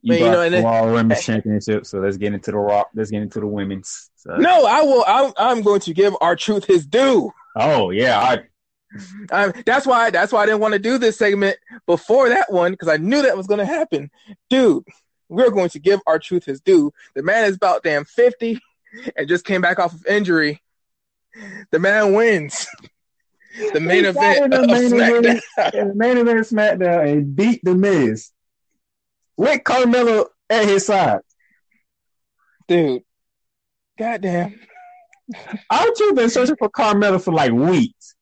You brought the Raw Women's Championship, so let's get into the Raw. Let's get into the women's. So. No, I will. I'm going to give R-Truth his due. Oh yeah, that's why I didn't want to do this segment before that one because I knew that was going to happen, dude. We're going to give R-Truth his due. The man is about damn 50 and just came back off of injury. The man wins. The main event of SmackDown. The main event of SmackDown and beat The Miz with Carmelo at his side. Dude, goddamn. R-Truth been searching for Carmelo for like weeks.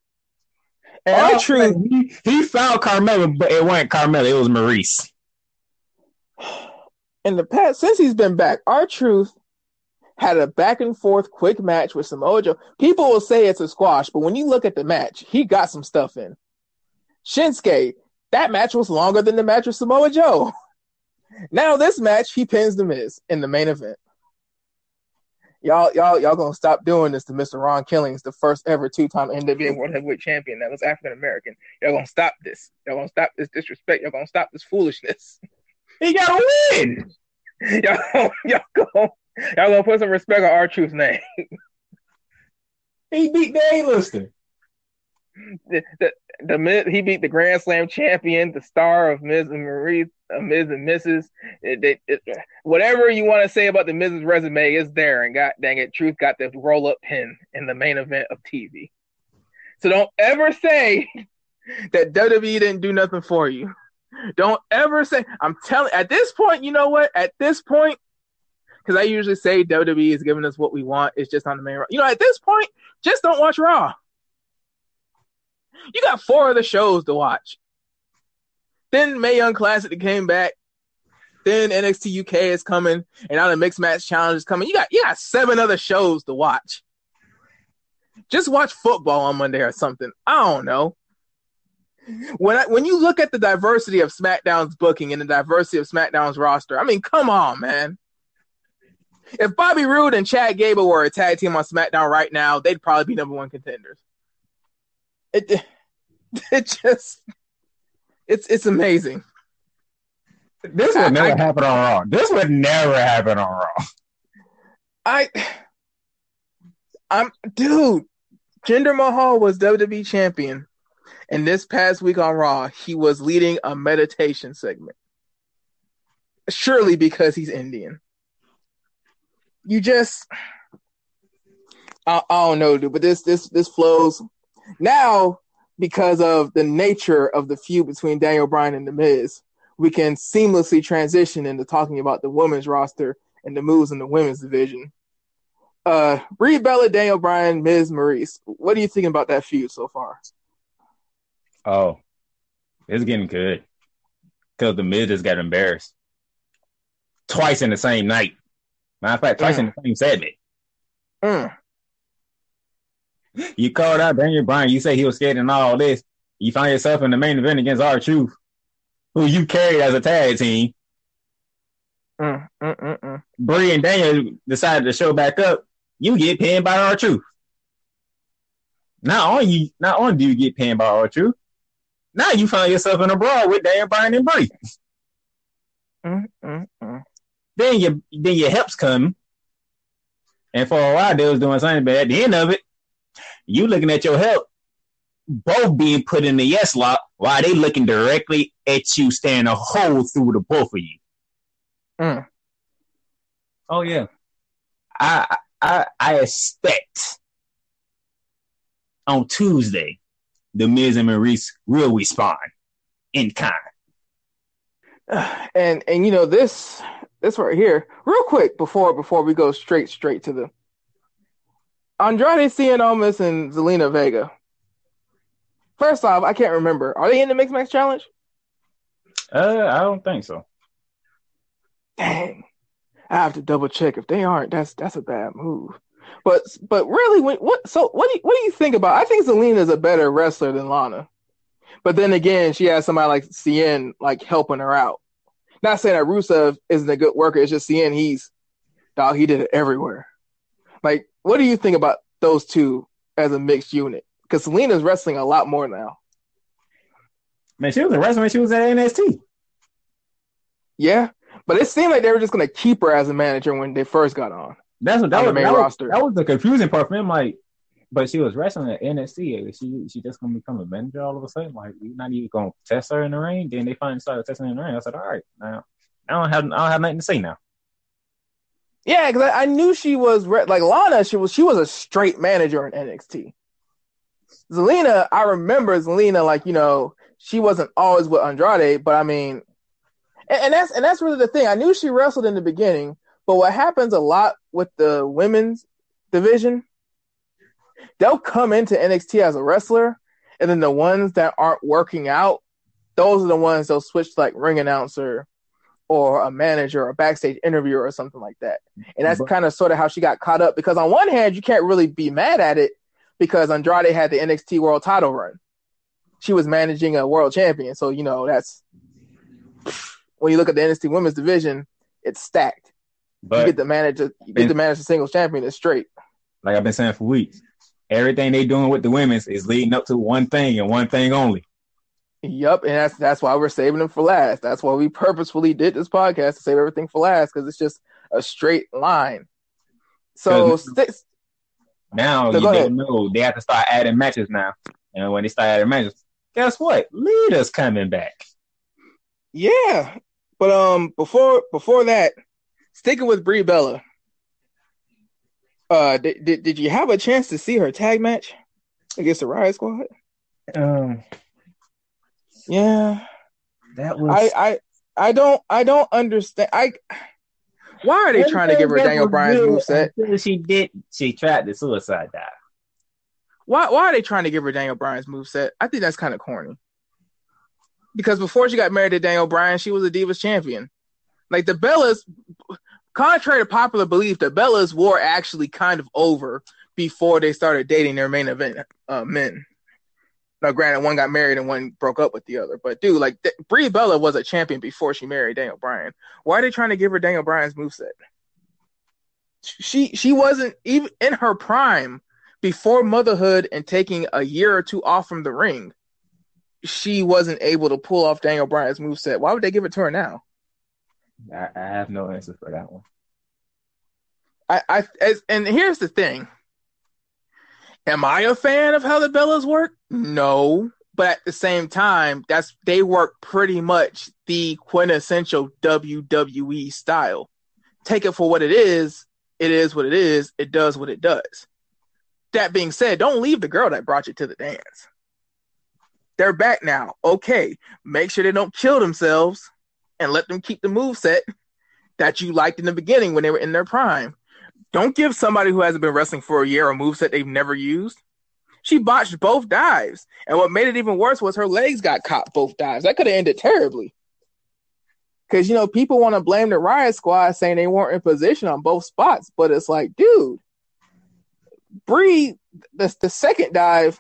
And R-Truth, he found Carmelo, but it wasn't Carmelo, it was Maurice. In the past, since he's been back, R-Truth had a back and forth quick match with Samoa Joe. People will say it's a squash, but when you look at the match, he got some stuff in. Shinsuke, that match was longer than the match with Samoa Joe. Now this match, he pins The Miz in the main event. Y'all gonna stop doing this to Mr. Ron Killings, the first ever 2-time NWA World Heavyweight Champion that was African American. Y'all gonna stop this. Y'all gonna stop this disrespect. Y'all gonna stop this foolishness. He gotta win. Y'all gonna put some respect on R-Truth's name. He beat the A-lister. The Miz, he beat the Grand Slam champion, the star of Miz and Maurice, Miz and Mrs. Whatever you want to say about the Miz's resume is there, and god dang it, Truth got the roll-up pin in the main event of TV. So don't ever say that WWE didn't do nothing for you. Don't ever say, I'm telling, at this point, you know what? At this point, because I usually say WWE is giving us what we want, it's just on the main row. You know, at this point, just don't watch Raw. You got 4 other shows to watch. Then Mae Young Classic came back. Then NXT UK is coming, and now the Mixed Match Challenge is coming. You got 7 other shows to watch. Just watch football on Monday or something. I don't know. When you look at the diversity of SmackDown's booking and the diversity of SmackDown's roster, I mean, come on, man. If Bobby Roode and Chad Gable were a tag team on SmackDown right now, they'd probably be number 1 contenders. It's amazing. This would never happen on Raw. This would never happen on Raw. Dude, Jinder Mahal was WWE champion, and this past week on Raw, he was leading a meditation segment. Surely because he's Indian. I don't know, dude, but this flows now because of the nature of the feud between Daniel Bryan and The Miz. We can seamlessly transition into talking about the women's roster and the moves in the women's division. Brie Bella, Daniel Bryan, Miz, Maurice. What are you thinking about that feud so far? Oh, it's getting good. Because the Miz just got embarrassed. Twice in the same night. Matter of fact, twice in the same segment. You called out Daniel Bryan. You say he was scared and all this. You find yourself in the main event against R-Truth. who you carried as a tag team. Brie and Daniel decided to show back up. You get pinned by R-Truth. Not only do you get pinned by R-Truth, now you find yourself in a brawl with Daniel Bryan and Brie. Then your helps come, and for a while they was doing something, but at the end of it, you looking at your help, both being put in the yes lock while they looking directly at you, staring a hole through the both of you. Oh yeah, I expect on Tuesday the Miz and Maurice will respond in kind. And you know this right here, real quick before we go straight to the Andrade Cien Almas and Zelina Vega. First off, I can't remember. Are they in the Mixed Match Challenge? I don't think so. Dang, I have to double check. If they aren't, that's a bad move. But really, what do you think about? I think Zelina is a better wrestler than Lana. But then again, she has somebody like Cien like helping her out. Not saying that Rusev isn't a good worker. It's just Cien, he did it everywhere. Like, what do you think about those two as a mixed unit? Because Zelina's wrestling a lot more now. Man, she was a wrestler when she was at NXT. Yeah, but it seemed like they were just going to keep her as a manager when they first got on. That was roster. That was the confusing part for him. Like, but she was wrestling at NXT. She just gonna become a manager all of a sudden. Like, we're not even gonna test her in the ring. Then they finally started testing her in the ring. I said, all right, now I don't have nothing to say now. Yeah, because I knew she was like Lana. She was a straight manager in NXT. Zelina, I remember Zelina, like, you know, she wasn't always with Andrade, but I mean, and that's really the thing. I knew she wrestled in the beginning, but what happens a lot with the women's division, they'll come into NXT as a wrestler, and then the ones that aren't working out, those are the ones they'll switch to like ring announcer or a manager or a backstage interviewer or something like that. And that's kind of sort of how she got caught up, because on one hand, you can't really be mad at it because Andrade had the NXT world title run. She was managing a world champion. So, you know, that's when you look at the NXT women's division, it's stacked. But you get the manager singles champion, it's straight. Like I've been saying for weeks, everything they doing with the women's is leading up to one thing and one thing only. Yep, and that's why we're saving them for last. That's why we purposefully did this podcast, to save everything for last, because it's just a straight line. So now you don't know, they have to start adding matches now. And when they start adding matches, guess what? Lita's coming back. Yeah, but before that, sticking with Brie Bella, did you have a chance to see her tag match against the Riot Squad? Yeah, that was. I don't understand. Why are they trying to give her Daniel Bryan's moveset? She tried the suicide dive. Why are they trying to give her Daniel Bryan's moveset? I think that's kind of corny. Because before she got married to Daniel Bryan, she was a Divas champion. Like, the Bellas, contrary to popular belief, the Bellas were actually kind of over before they started dating their main event men. Now, granted, one got married and one broke up with the other. But, dude, like, Brie Bella was a champion before she married Daniel Bryan. Why are they trying to give her Daniel Bryan's moveset? She wasn't even in her prime before motherhood and taking a year or two off from the ring. She wasn't able to pull off Daniel Bryan's moveset. Why would they give it to her now? I have no answer for that one. And here's the thing. Am I a fan of how the Bellas work? No. But at the same time, they work pretty much the quintessential WWE style. Take it for what it is. It is what it is. It does what it does. That being said, don't leave the girl that brought you to the dance. They're back now. Okay. Make sure they don't kill themselves and let them keep the moveset that you liked in the beginning when they were in their prime. Don't give somebody who hasn't been wrestling for a year a moveset they've never used. She botched both dives. And what made it even worse was her legs got caught both dives. That could have ended terribly. Because, you know, people want to blame the Riot Squad saying they weren't in position on both spots. But it's like, dude, Brie, the second dive,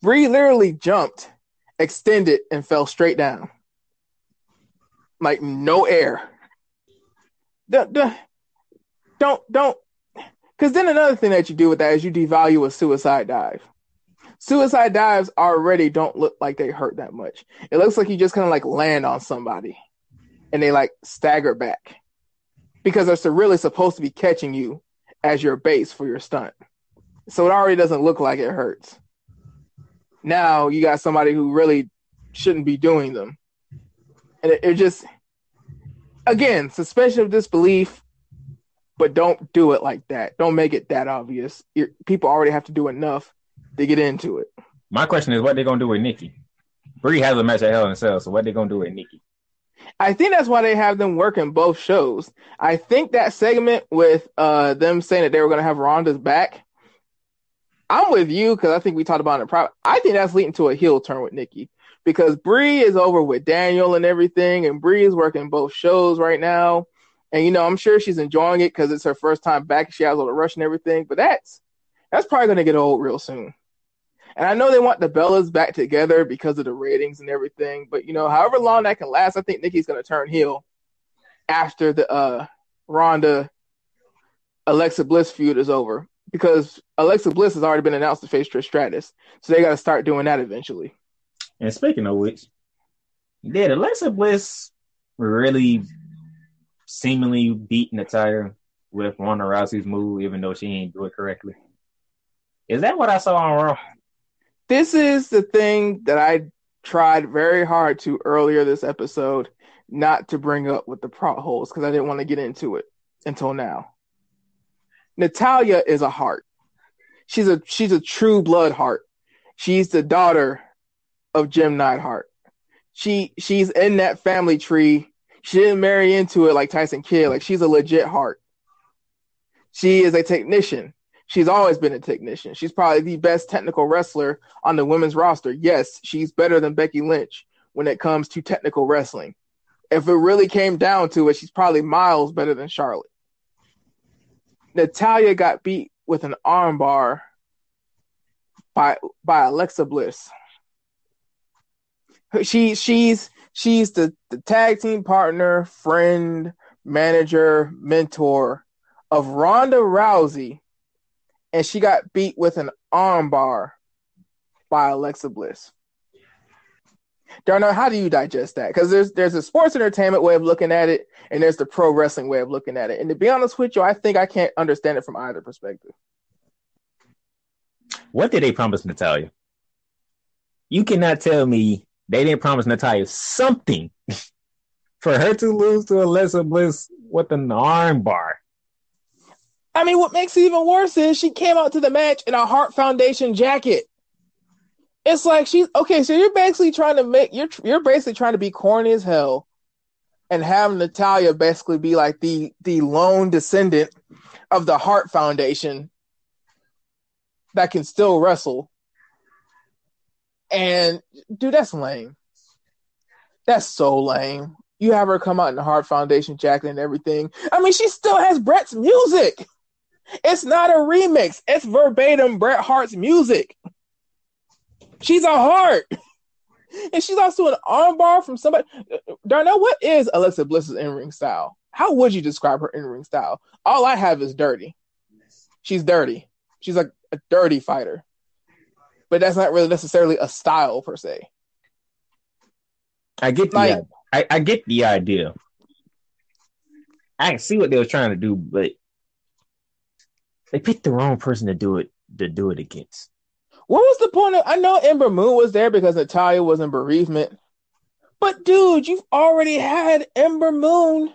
Brie literally jumped, extended, and fell straight down. Like no air. Don't. Because then another thing that you do with that is you devalue a suicide dive. Suicide dives already don't look like they hurt that much. It looks like you just kind of like land on somebody and they like stagger back because they're really supposed to be catching you as your base for your stunt. So it already doesn't look like it hurts. Now you got somebody who really shouldn't be doing them. And it just, again, suspension of disbelief, but don't do it like that. Don't make it that obvious. People already have to do enough to get into it. My question is what they going to do with Nikki? Brie has a match at Hell in a Cell, so what they going to do with Nikki? I think that's why they have them working both shows. I think that segment with them saying that they were going to have Ronda's back, I'm with you because I think we talked about it in private. I think that's leading to a heel turn with Nikki because Brie is over with Daniel and everything, and Brie is working both shows right now. And, you know, I'm sure she's enjoying it because it's her first time back. She has all the rush and everything, but that's probably going to get old real soon. And I know they want the Bellas back together because of the ratings and everything, but, you know, however long that can last, I think Nikki's going to turn heel after the Ronda Alexa Bliss feud is over because Alexa Bliss has already been announced to face Trish Stratus. So they got to start doing that eventually. And speaking of which, did Alexa Bliss really seemingly beat Natalya with Ronda Rousey's move, even though she ain't do it correctly? Is that what I saw on Raw? This is the thing that I tried very hard to earlier this episode not to bring up with the plot holes because I didn't want to get into it until now. Natalya is a heart. She's a true blood heart. She's the daughter of Jim Neidhart. She's in that family tree. She didn't marry into it like Tyson Kidd. Like she's a legit heart. She is a technician. She's always been a technician. She's probably the best technical wrestler on the women's roster. Yes, she's better than Becky Lynch when it comes to technical wrestling. If it really came down to it, she's probably miles better than Charlotte. Natalya got beat with an armbar by Alexa Bliss. She's the tag team partner, friend, manager, mentor of Ronda Rousey. And she got beat with an armbar by Alexa Bliss. Darnell, how do you digest that? Because there's a sports entertainment way of looking at it, and there's the pro wrestling way of looking at it. And to be honest with you, I think I can't understand it from either perspective. What did they promise Natalya? You cannot tell me they didn't promise Natalya something for her to lose to Alexa Bliss with an armbar. I mean, what makes it even worse is she came out to the match in a Hart Foundation jacket. It's like she's okay. So you're basically trying to be corny as hell, and have Natalya basically be like the lone descendant of the Hart Foundation that can still wrestle. And dude, that's lame. That's so lame. You have her come out in the Hart Foundation jacket and everything. I mean, she still has Bret's music. It's not a remix. It's verbatim Bret Hart's music. She's a heart. And she's also an armbar from somebody. Darnell, what is Alexa Bliss's in-ring style? How would you describe her in-ring style? All I have is dirty. She's dirty. She's like a dirty fighter. But that's not really necessarily a style per se. I get I get the idea. I can see what they were trying to do, but they picked the wrong person to do it against. What was the point of? I know Ember Moon was there because Natalya was in bereavement, but dude, you've already had Ember Moon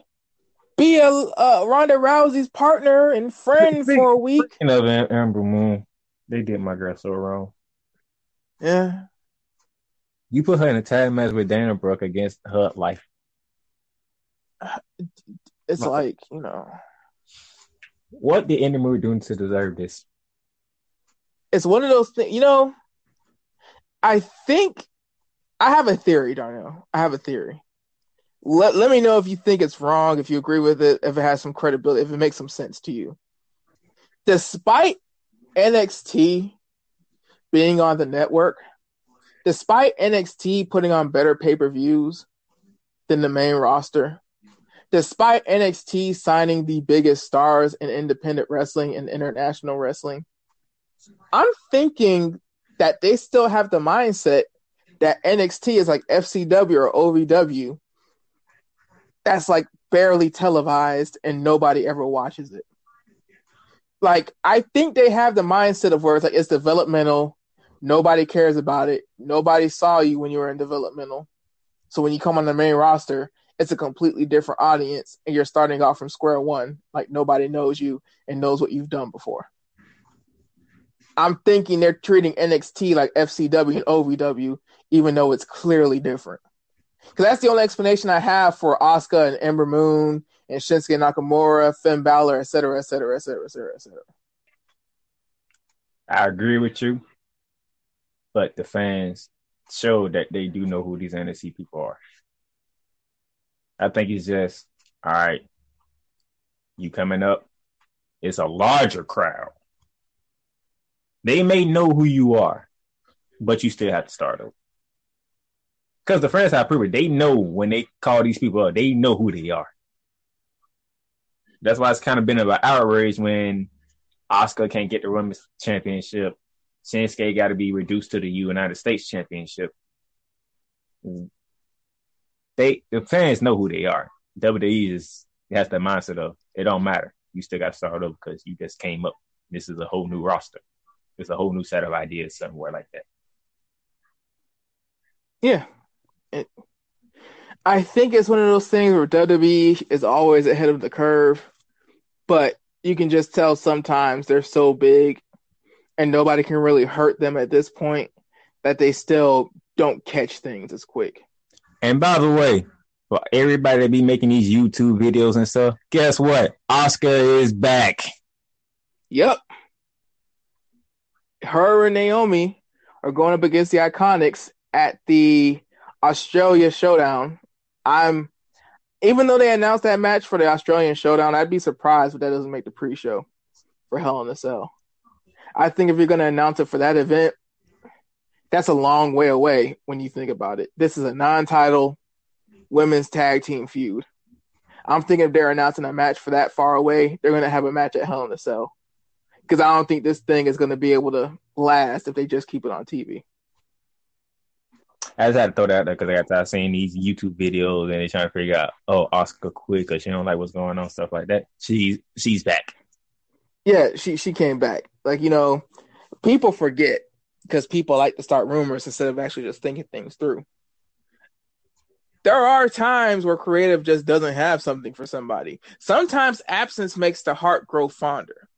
be a Ronda Rousey's partner and friend for a week. Speaking of Ember Moon, they did my girl so wrong. Yeah, you put her in a tag match with Dana Brooke against her life. It's like, you know. What did Ember Moon do to deserve this? It's one of those things, you know, I think I have a theory, Darnell. I have a theory. Let me know if you think it's wrong, if you agree with it, if it has some credibility, if it makes some sense to you. Despite NXT being on the network, despite NXT putting on better pay-per-views, than the main roster. Despite NXT signing the biggest stars in independent wrestling and international wrestling, I'm thinking that they still have the mindset that NXT is like FCW or OVW that's like barely televised and nobody ever watches it. Like, I think they have the mindset of where it's like it's developmental, nobody cares about it, nobody saw you when you were in developmental. So when you come on the main roster, it's a completely different audience and you're starting off from square one, like nobody knows you and knows what you've done before. I'm thinking they're treating NXT like FCW and OVW, even though it's clearly different. Because that's the only explanation I have for Asuka and Ember Moon and Shinsuke Nakamura, Finn Balor, etc., etc., etc., etc., etc. I agree with you, but the fans show that they do know who these NXT people are. I think it's just, all right, you coming up, it's a larger crowd. They may know who you are, but you still have to start over. Because the fans have proven they know when they call these people up, they know who they are. That's why it's kind of been about outrage when Asuka can't get the women's championship. Shinsuke got to be reduced to the United States championship. The fans know who they are. WWE has the mindset of it don't matter. You still got to start over because you just came up. This is a whole new roster. It's a whole new set of ideas somewhere like that. Yeah. I think it's one of those things where WWE is always ahead of the curve, but you can just tell sometimes they're so big and nobody can really hurt them at this point that they still don't catch things as quick. And by the way, for everybody that be making these YouTube videos and stuff, guess what? Asuka is back. Yep. Her and Naomi are going up against the Iconics at the Australia Showdown. Even though they announced that match for the Australian Showdown, I'd be surprised if that doesn't make the pre-show for Hell in a Cell. I think if you're going to announce it for that event, that's a long way away when you think about it. This is a non-title women's tag team feud. I'm thinking if they're announcing a match for that far away, they're going to have a match at Hell in a Cell. Because I don't think this thing is going to be able to last if they just keep it on TV. I just had to throw that out there because I got seeing these YouTube videos and they're trying to figure out, oh, Asuka quit because she don't like what's going on, stuff like that. She's back. Yeah, she came back. Like, people forget because people like to start rumors instead of actually just thinking things through. There are times where creative just doesn't have something for somebody. Sometimes absence makes the heart grow fonder.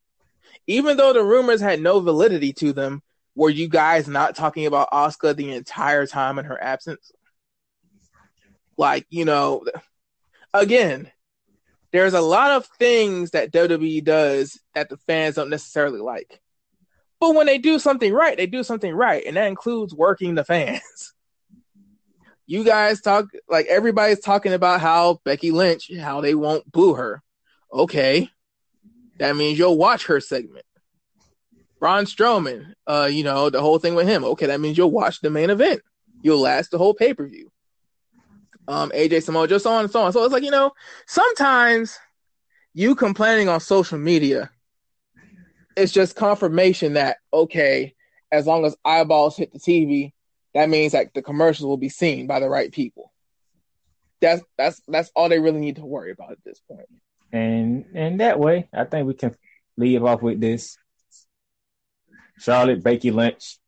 Even though the rumors had no validity to them, were you guys not talking about Asuka the entire time in her absence? Like, again, there's a lot of things that WWE does that the fans don't necessarily like. But when they do something right, they do something right. And that includes working the fans. You guys talk, like everybody's talking about how Becky Lynch, how they won't boo her. Okay. That means you'll watch her segment. Braun Strowman, the whole thing with him. Okay, that means you'll watch the main event. You'll last the whole pay-per-view. AJ Samoa, just so on and so on. So it's like, sometimes you complaining on social media, it's just confirmation that, okay, as long as eyeballs hit the TV, that means like the commercials will be seen by the right people. That's all they really need to worry about at this point. And that way, I think we can leave off with this. Charlotte, Becky Lynch.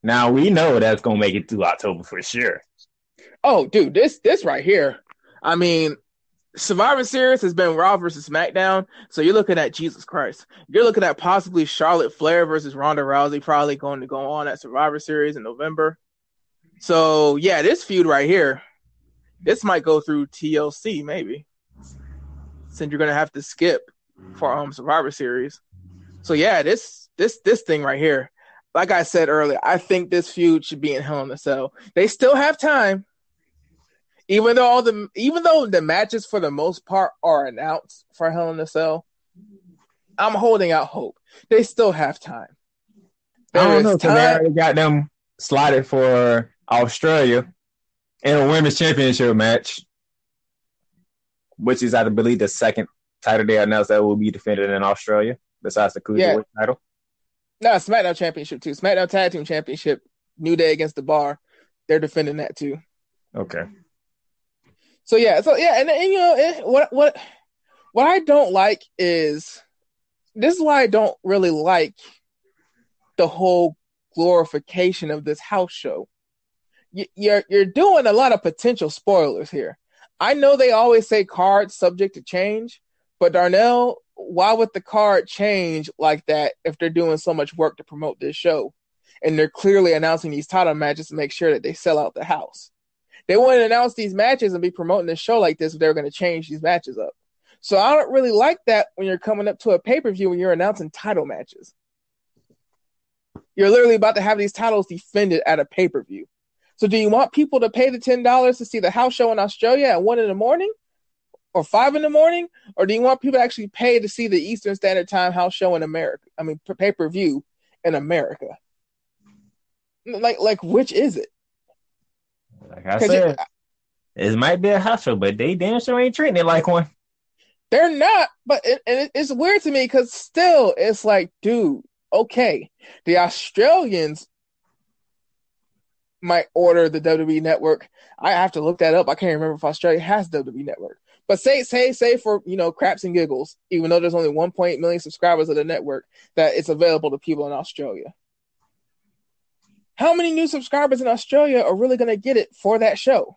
Now we know that's gonna make it through October for sure. Oh, dude, this right here. I mean, Survivor Series has been Raw versus SmackDown, so you're looking at Jesus Christ. You're looking at possibly Charlotte Flair versus Ronda Rousey probably going to go on at Survivor Series in November. So yeah, this feud right here, this might go through TLC maybe, since you're gonna have to skip for Survivor Series. So yeah, this thing right here, like I said earlier, I think this feud should be in Hell in a Cell. They still have time, even though the matches for the most part are announced for Hell in a Cell. I'm holding out hope. They still have time. I don't know because they already got them slotted for Australia in a women's championship match. which is, I believe, the second title they announced that will be defended in Australia, besides the Cruiserweight title. No, SmackDown Championship too. SmackDown Tag Team Championship, New Day against the Bar. They're defending that too. Okay. So and you know what I don't like is this is why I don't really like the whole glorification of this house show. You're doing a lot of potential spoilers here. I know they always say cards subject to change, but Darnell, why would the card change like that if they're doing so much work to promote this show? And they're clearly announcing these title matches to make sure that they sell out the house. They wouldn't announce these matches and be promoting this show like this if they were going to change these matches up. So I don't really like that when you're coming up to a pay-per-view and you're announcing title matches. You're literally about to have these titles defended at a pay-per-view. So do you want people to pay the $10 to see the house show in Australia at 1 a.m? Or 5 a.m? Or do you want people to actually pay to see the Eastern Standard Time house show in America? I mean, pay-per-view in America. Like which is it? Like I said, it might be a house show, but they damn sure ain't treating it like one. They're not, but it's weird to me because still, it's like, dude, okay, the Australians might order the WWE Network. I have to look that up. I can't remember if Australia has WWE Network. But say for, you know, craps and giggles, even though there's only 1.8 million subscribers of the network, that it's available to people in Australia. How many new subscribers in Australia are really going to get it for that show?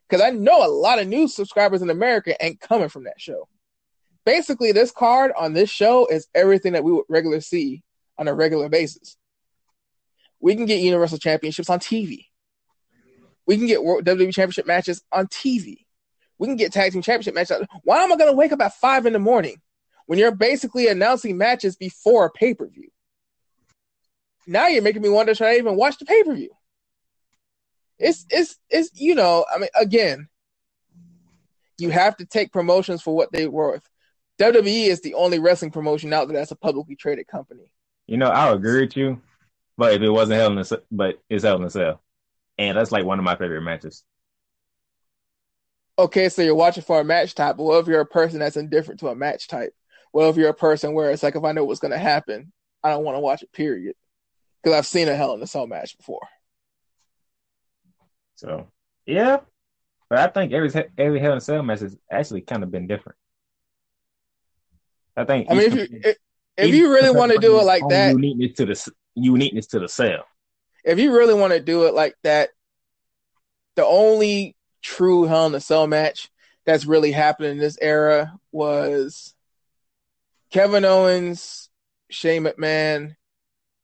Because I know a lot of new subscribers in America ain't coming from that show. Basically, this card on this show is everything that we would regularly see on a regular basis. We can get Universal Championships on TV. We can get WWE Championship matches on TV. We can get Tag Team Championship matches. Why am I going to wake up at 5 a.m. when you're basically announcing matches before a pay-per-view? Now you're making me wonder, should I even watch the pay-per-view? It's you know, I mean, again, you have to take promotions for what they're worth. WWE is the only wrestling promotion out there that's a publicly traded company. You know, I agree with you, but if it wasn't it's Hell in a Cell. And that's like one of my favorite matches. Okay, so you're watching for a match type, but what if you're a person that's indifferent to a match type? What if you're a person where it's like, if I know what's going to happen, I don't want to watch it, period. Because I've seen a Hell in a Cell match before. So, yeah. But I think every Hell in a Cell match has actually kind of been different. I mean, if you really want to do it like that, uniqueness to the cell. If you really want to do it like that, the only true Hell in a Cell match that's really happened in this era was Kevin Owens, Shane McMahon,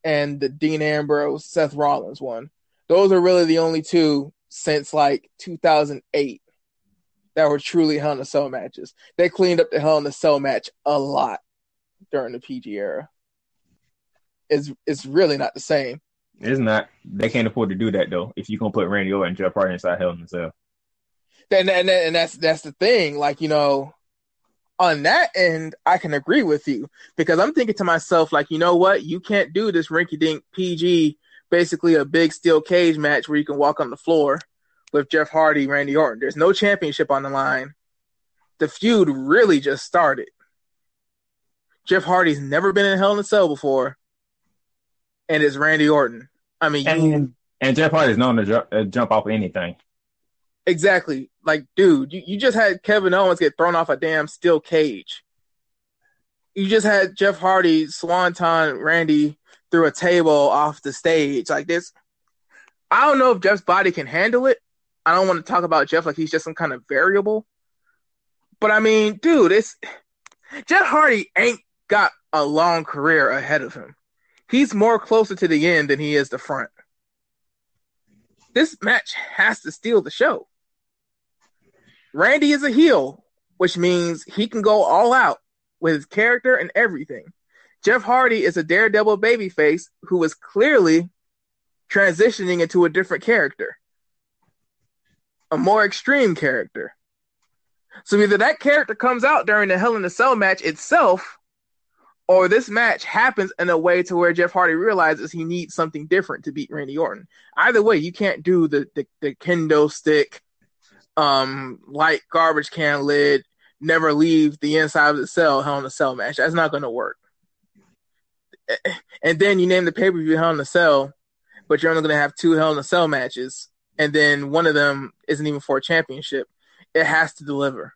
and the Dean Ambrose, Seth Rollins one. Those are really the only two since like 2008 that were truly Hell in a Cell matches. They cleaned up the Hell in a Cell match a lot during the PG era. It's really not the same. It's not. They can't afford to do that though. If you're gonna put Randy Orton and Jeff Hardy inside Hell in a Cell, and that's the thing. Like, you know, on that end, I can agree with you because I'm thinking to myself, like, you know what? You can't do this rinky-dink PG, basically a big steel cage match where you can walk on the floor with Jeff Hardy, Randy Orton. There's no championship on the line. The feud really just started. Jeff Hardy's never been in Hell in a Cell before, and it's Randy Orton. I mean, and Jeff Hardy's known to jump off anything. Exactly. Like, dude, you just had Kevin Owens get thrown off a damn steel cage. You just had Jeff Hardy swanton Randy through a table off the stage like this. I don't know if Jeff's body can handle it. I don't want to talk about Jeff like he's just some kind of variable. But I mean, dude, Jeff Hardy ain't got a long career ahead of him. He's more closer to the end than he is the front. This match has to steal the show. Randy is a heel, which means he can go all out with his character and everything. Jeff Hardy is a daredevil babyface who is clearly transitioning into a different character, a more extreme character. So either that character comes out during the Hell in a Cell match itself, or this match happens in a way to where Jeff Hardy realizes he needs something different to beat Randy Orton. Either way, you can't do the kendo stick, light garbage can lid, never leave the inside of the cell Hell in a Cell match. That's not going to work. And then you name the pay-per-view Hell in a Cell, but you're only going to have 2 Hell in a Cell matches, and then one of them isn't even for a championship. It has to deliver.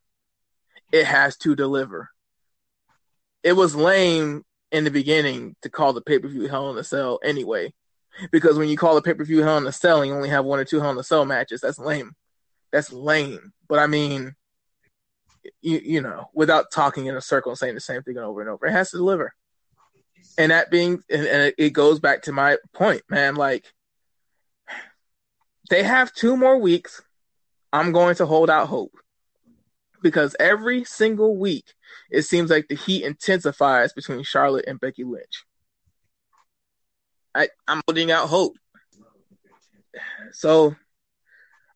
It has to deliver. It was lame in the beginning to call the pay-per-view Hell in a Cell anyway, because when you call the pay-per-view Hell in a Cell and you only have 1 or 2 Hell in a Cell matches, that's lame. That's lame. But I mean, you know, without talking in a circle and saying the same thing over and over, it has to deliver. And that being, and it goes back to my point, man. Like, they have 2 more weeks. I'm going to hold out hope, because every single week it seems like the heat intensifies between Charlotte and Becky Lynch. I'm holding out hope. So,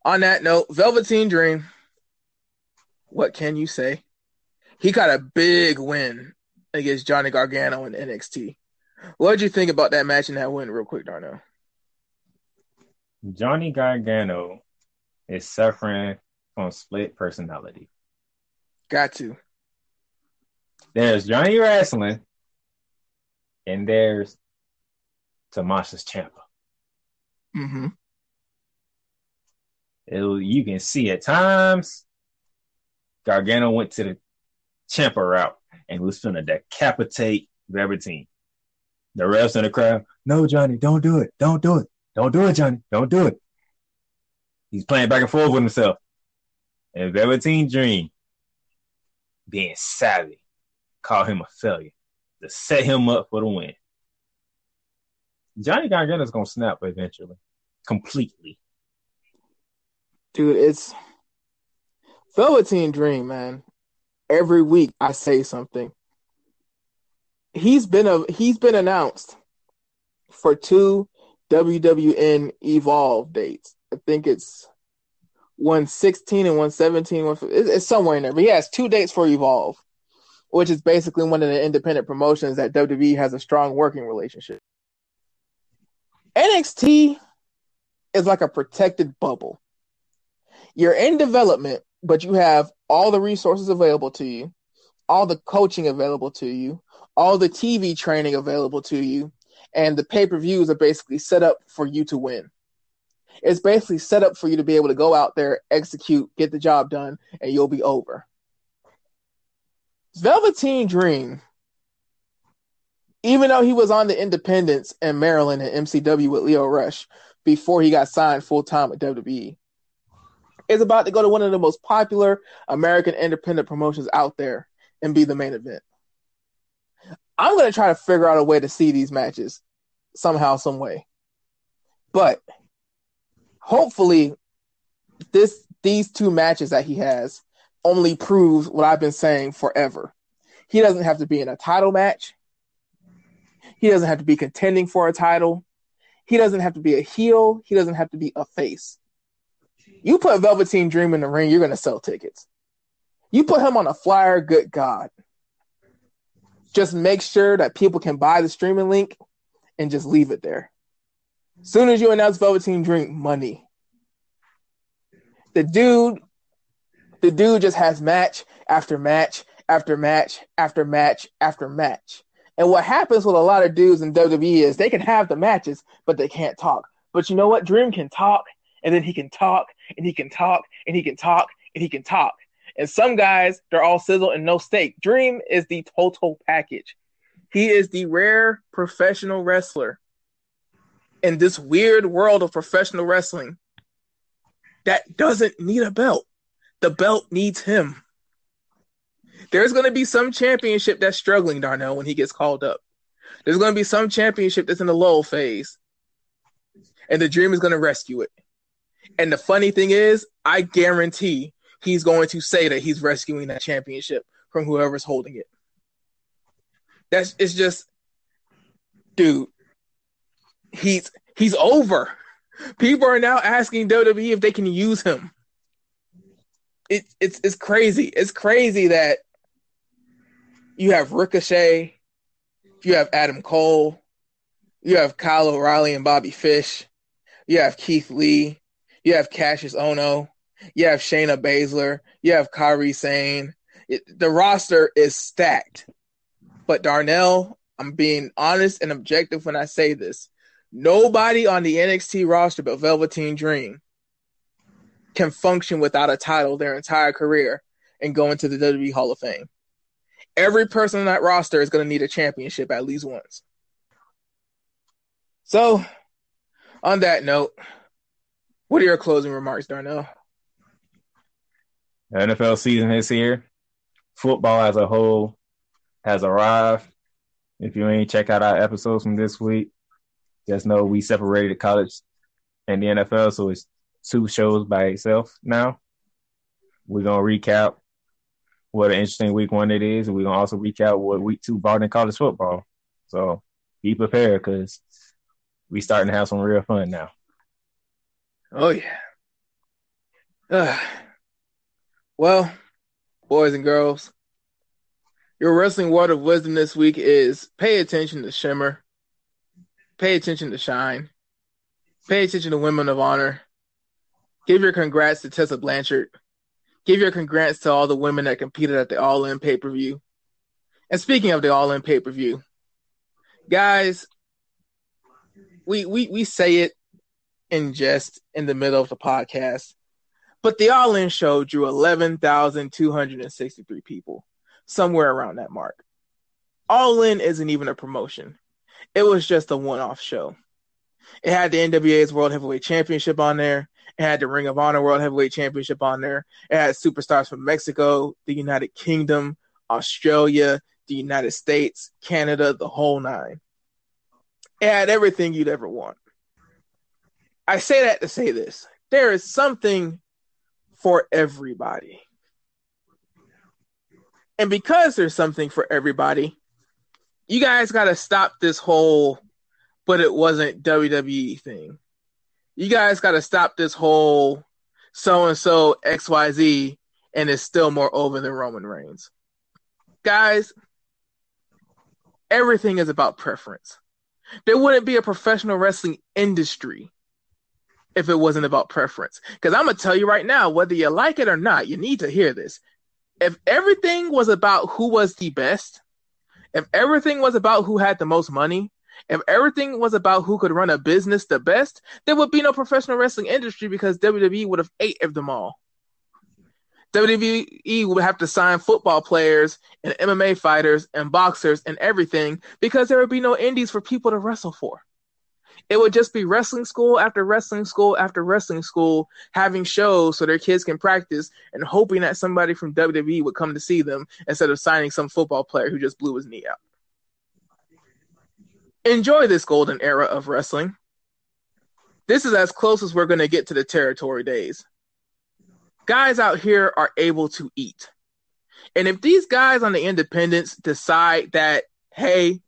on that note, Velveteen Dream, what can you say? He got a big win against Johnny Gargano in NXT. What did you think about that match and that win, real quick, Darnell? Johnny Gargano is suffering from split personality. Got to. There's Johnny Wrestling, and there's Tommaso Ciampa. Mm-hmm. You can see at times Gargano went to the Ciampa route and was finna decapitate Velveteen. The refs in the crowd, no, Johnny, don't do it. Don't do it. Don't do it, Johnny. Don't do it. He's playing back and forth with himself. And Velveteen Dream, being savvy, called him a failure to set him up for the win. Johnny Gargano's going to snap eventually. Completely. Dude, it's Velveteen Dream, man. Every week I say something. He's been announced for 2 WWN Evolve dates. I think it's 116 and 117. It's somewhere in there. But he has 2 dates for Evolve, which is basically one of the independent promotions that WWE has a strong working relationship. NXT is like a protected bubble. You're in development, but you have all the resources available to you, all the coaching available to you, all the TV training available to you, and the pay-per-views are basically set up for you to win. It's basically set up for you to be able to go out there, execute, get the job done, and you'll be over. Velveteen Dream, even though he was on the independents in Maryland and MCW with Leo Rush before he got signed full-time with WWE, is about to go to one of the most popular American independent promotions out there and be the main event. I'm going to try to figure out a way to see these matches somehow, some way. But hopefully these 2 matches that he has only proves what I've been saying forever. He doesn't have to be in a title match. He doesn't have to be contending for a title. He doesn't have to be a heel. He doesn't have to be a face. You put Velveteen Dream in the ring, you're going to sell tickets. You put him on a flyer, good God. Just make sure that people can buy the streaming link and just leave it there. Soon as you announce Velveteen Dream, money. The dude just has match after match after match after match after match. And what happens with a lot of dudes in WWE is they can have the matches, but they can't talk. But you know what? Dream can talk, and then he can talk, and he can talk, and he can talk, and he can talk. And some guys, they're all sizzle and no steak. Dream is the total package. He is the rare professional wrestler in this weird world of professional wrestling that doesn't need a belt. The belt needs him. There's going to be some championship that's struggling, Darnell, when he gets called up. There's going to be some championship that's in the lull phase. And the Dream is going to rescue it. And the funny thing is, I guarantee he's going to say that he's rescuing that championship from whoever's holding it. It's just, dude, he's over. People are now asking WWE if they can use him. It's crazy. It's crazy that you have Ricochet, you have Adam Cole, you have Kyle O'Reilly and Bobby Fish, you have Keith Lee, you have Cassius Ohno, you have Shayna Baszler, you have Kairi Sane, The roster is stacked. But Darnell, I'm being honest and objective when I say this. Nobody on the NXT roster but Velveteen Dream can function without a title their entire career and go into the WWE Hall of Fame. Every person on that roster is going to need a championship at least once. So, on that note, what are your closing remarks, Darnell? The NFL season is here. Football as a whole has arrived. If you ain't check out our episodes from this week, just know we separated college and the NFL, so it's 2 shows by itself now. We're going to recap what an interesting week 1 it is, and we're going to also recap what week 2 brought in college football. So be prepared because we starting to have some real fun now. Oh, yeah. Well, boys and girls, your wrestling word of wisdom this week is pay attention to Shimmer, pay attention to Shine, pay attention to Women of Honor, give your congrats to Tessa Blanchard, give your congrats to all the women that competed at the All In pay-per-view. And speaking of the All In pay-per-view, guys, we say it in jest in the middle of the podcast, but the All In show drew 11,263 people, somewhere around that mark. All In isn't even a promotion. It was just a one-off show. It had the NWA's World Heavyweight Championship on there. It had the Ring of Honor World Heavyweight Championship on there. It had superstars from Mexico, the United Kingdom, Australia, the United States, Canada, the whole 9. It had everything you'd ever want. I say that to say this. There is something for everybody. And because there's something for everybody, you guys got to stop this whole but it wasn't WWE thing. You guys got to stop this whole so-and-so XYZ and it's still more over than Roman Reigns. Guys, everything is about preference. There wouldn't be a professional wrestling industry if it wasn't about preference. Because I'm going to tell you right now, whether you like it or not, you need to hear this. If everything was about who was the best, if everything was about who had the most money, if everything was about who could run a business the best, there would be no professional wrestling industry because WWE would have ate of them all. WWE would have to sign football players and MMA fighters and boxers and everything because there would be no indies for people to wrestle for. It would just be wrestling school after wrestling school after wrestling school having shows so their kids can practice and hoping that somebody from WWE would come to see them instead of signing some football player who just blew his knee out. Enjoy this golden era of wrestling. This is as close as we're going to get to the territory days. Guys out here are able to eat. And if these guys on the independents decide that, hey,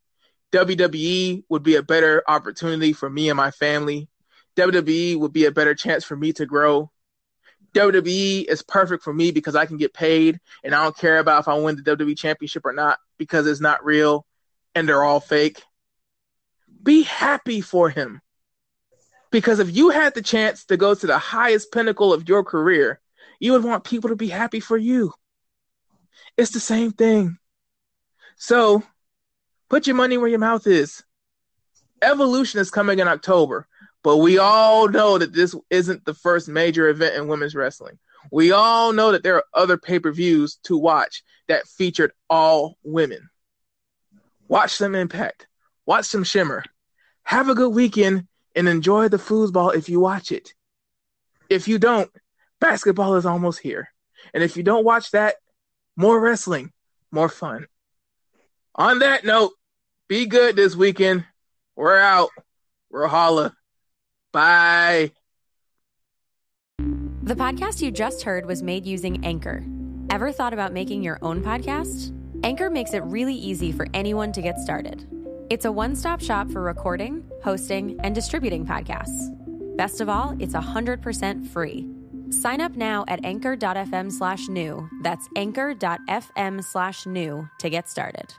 WWE would be a better opportunity for me and my family, WWE would be a better chance for me to grow, WWE is perfect for me because I can get paid and I don't care about if I win the WWE championship or not because it's not real and they're all fake. Be happy for him. Because if you had the chance to go to the highest pinnacle of your career, you would want people to be happy for you. It's the same thing. So, put your money where your mouth is. Evolution is coming in October, but we all know that this isn't the first major event in women's wrestling. We all know that there are other pay-per-views to watch that featured all women. Watch some Impact. Watch some Shimmer. Have a good weekend and enjoy the foosball if you watch it. If you don't, basketball is almost here. And if you don't watch that, more wrestling, more fun. On that note, be good this weekend. We're out. We're holla. Bye. The podcast you just heard was made using Anchor. Ever thought about making your own podcast? Anchor makes it really easy for anyone to get started. It's a one-stop shop for recording, hosting, and distributing podcasts. Best of all, it's 100% free. Sign up now at anchor.fm/new. That's anchor.fm/new to get started.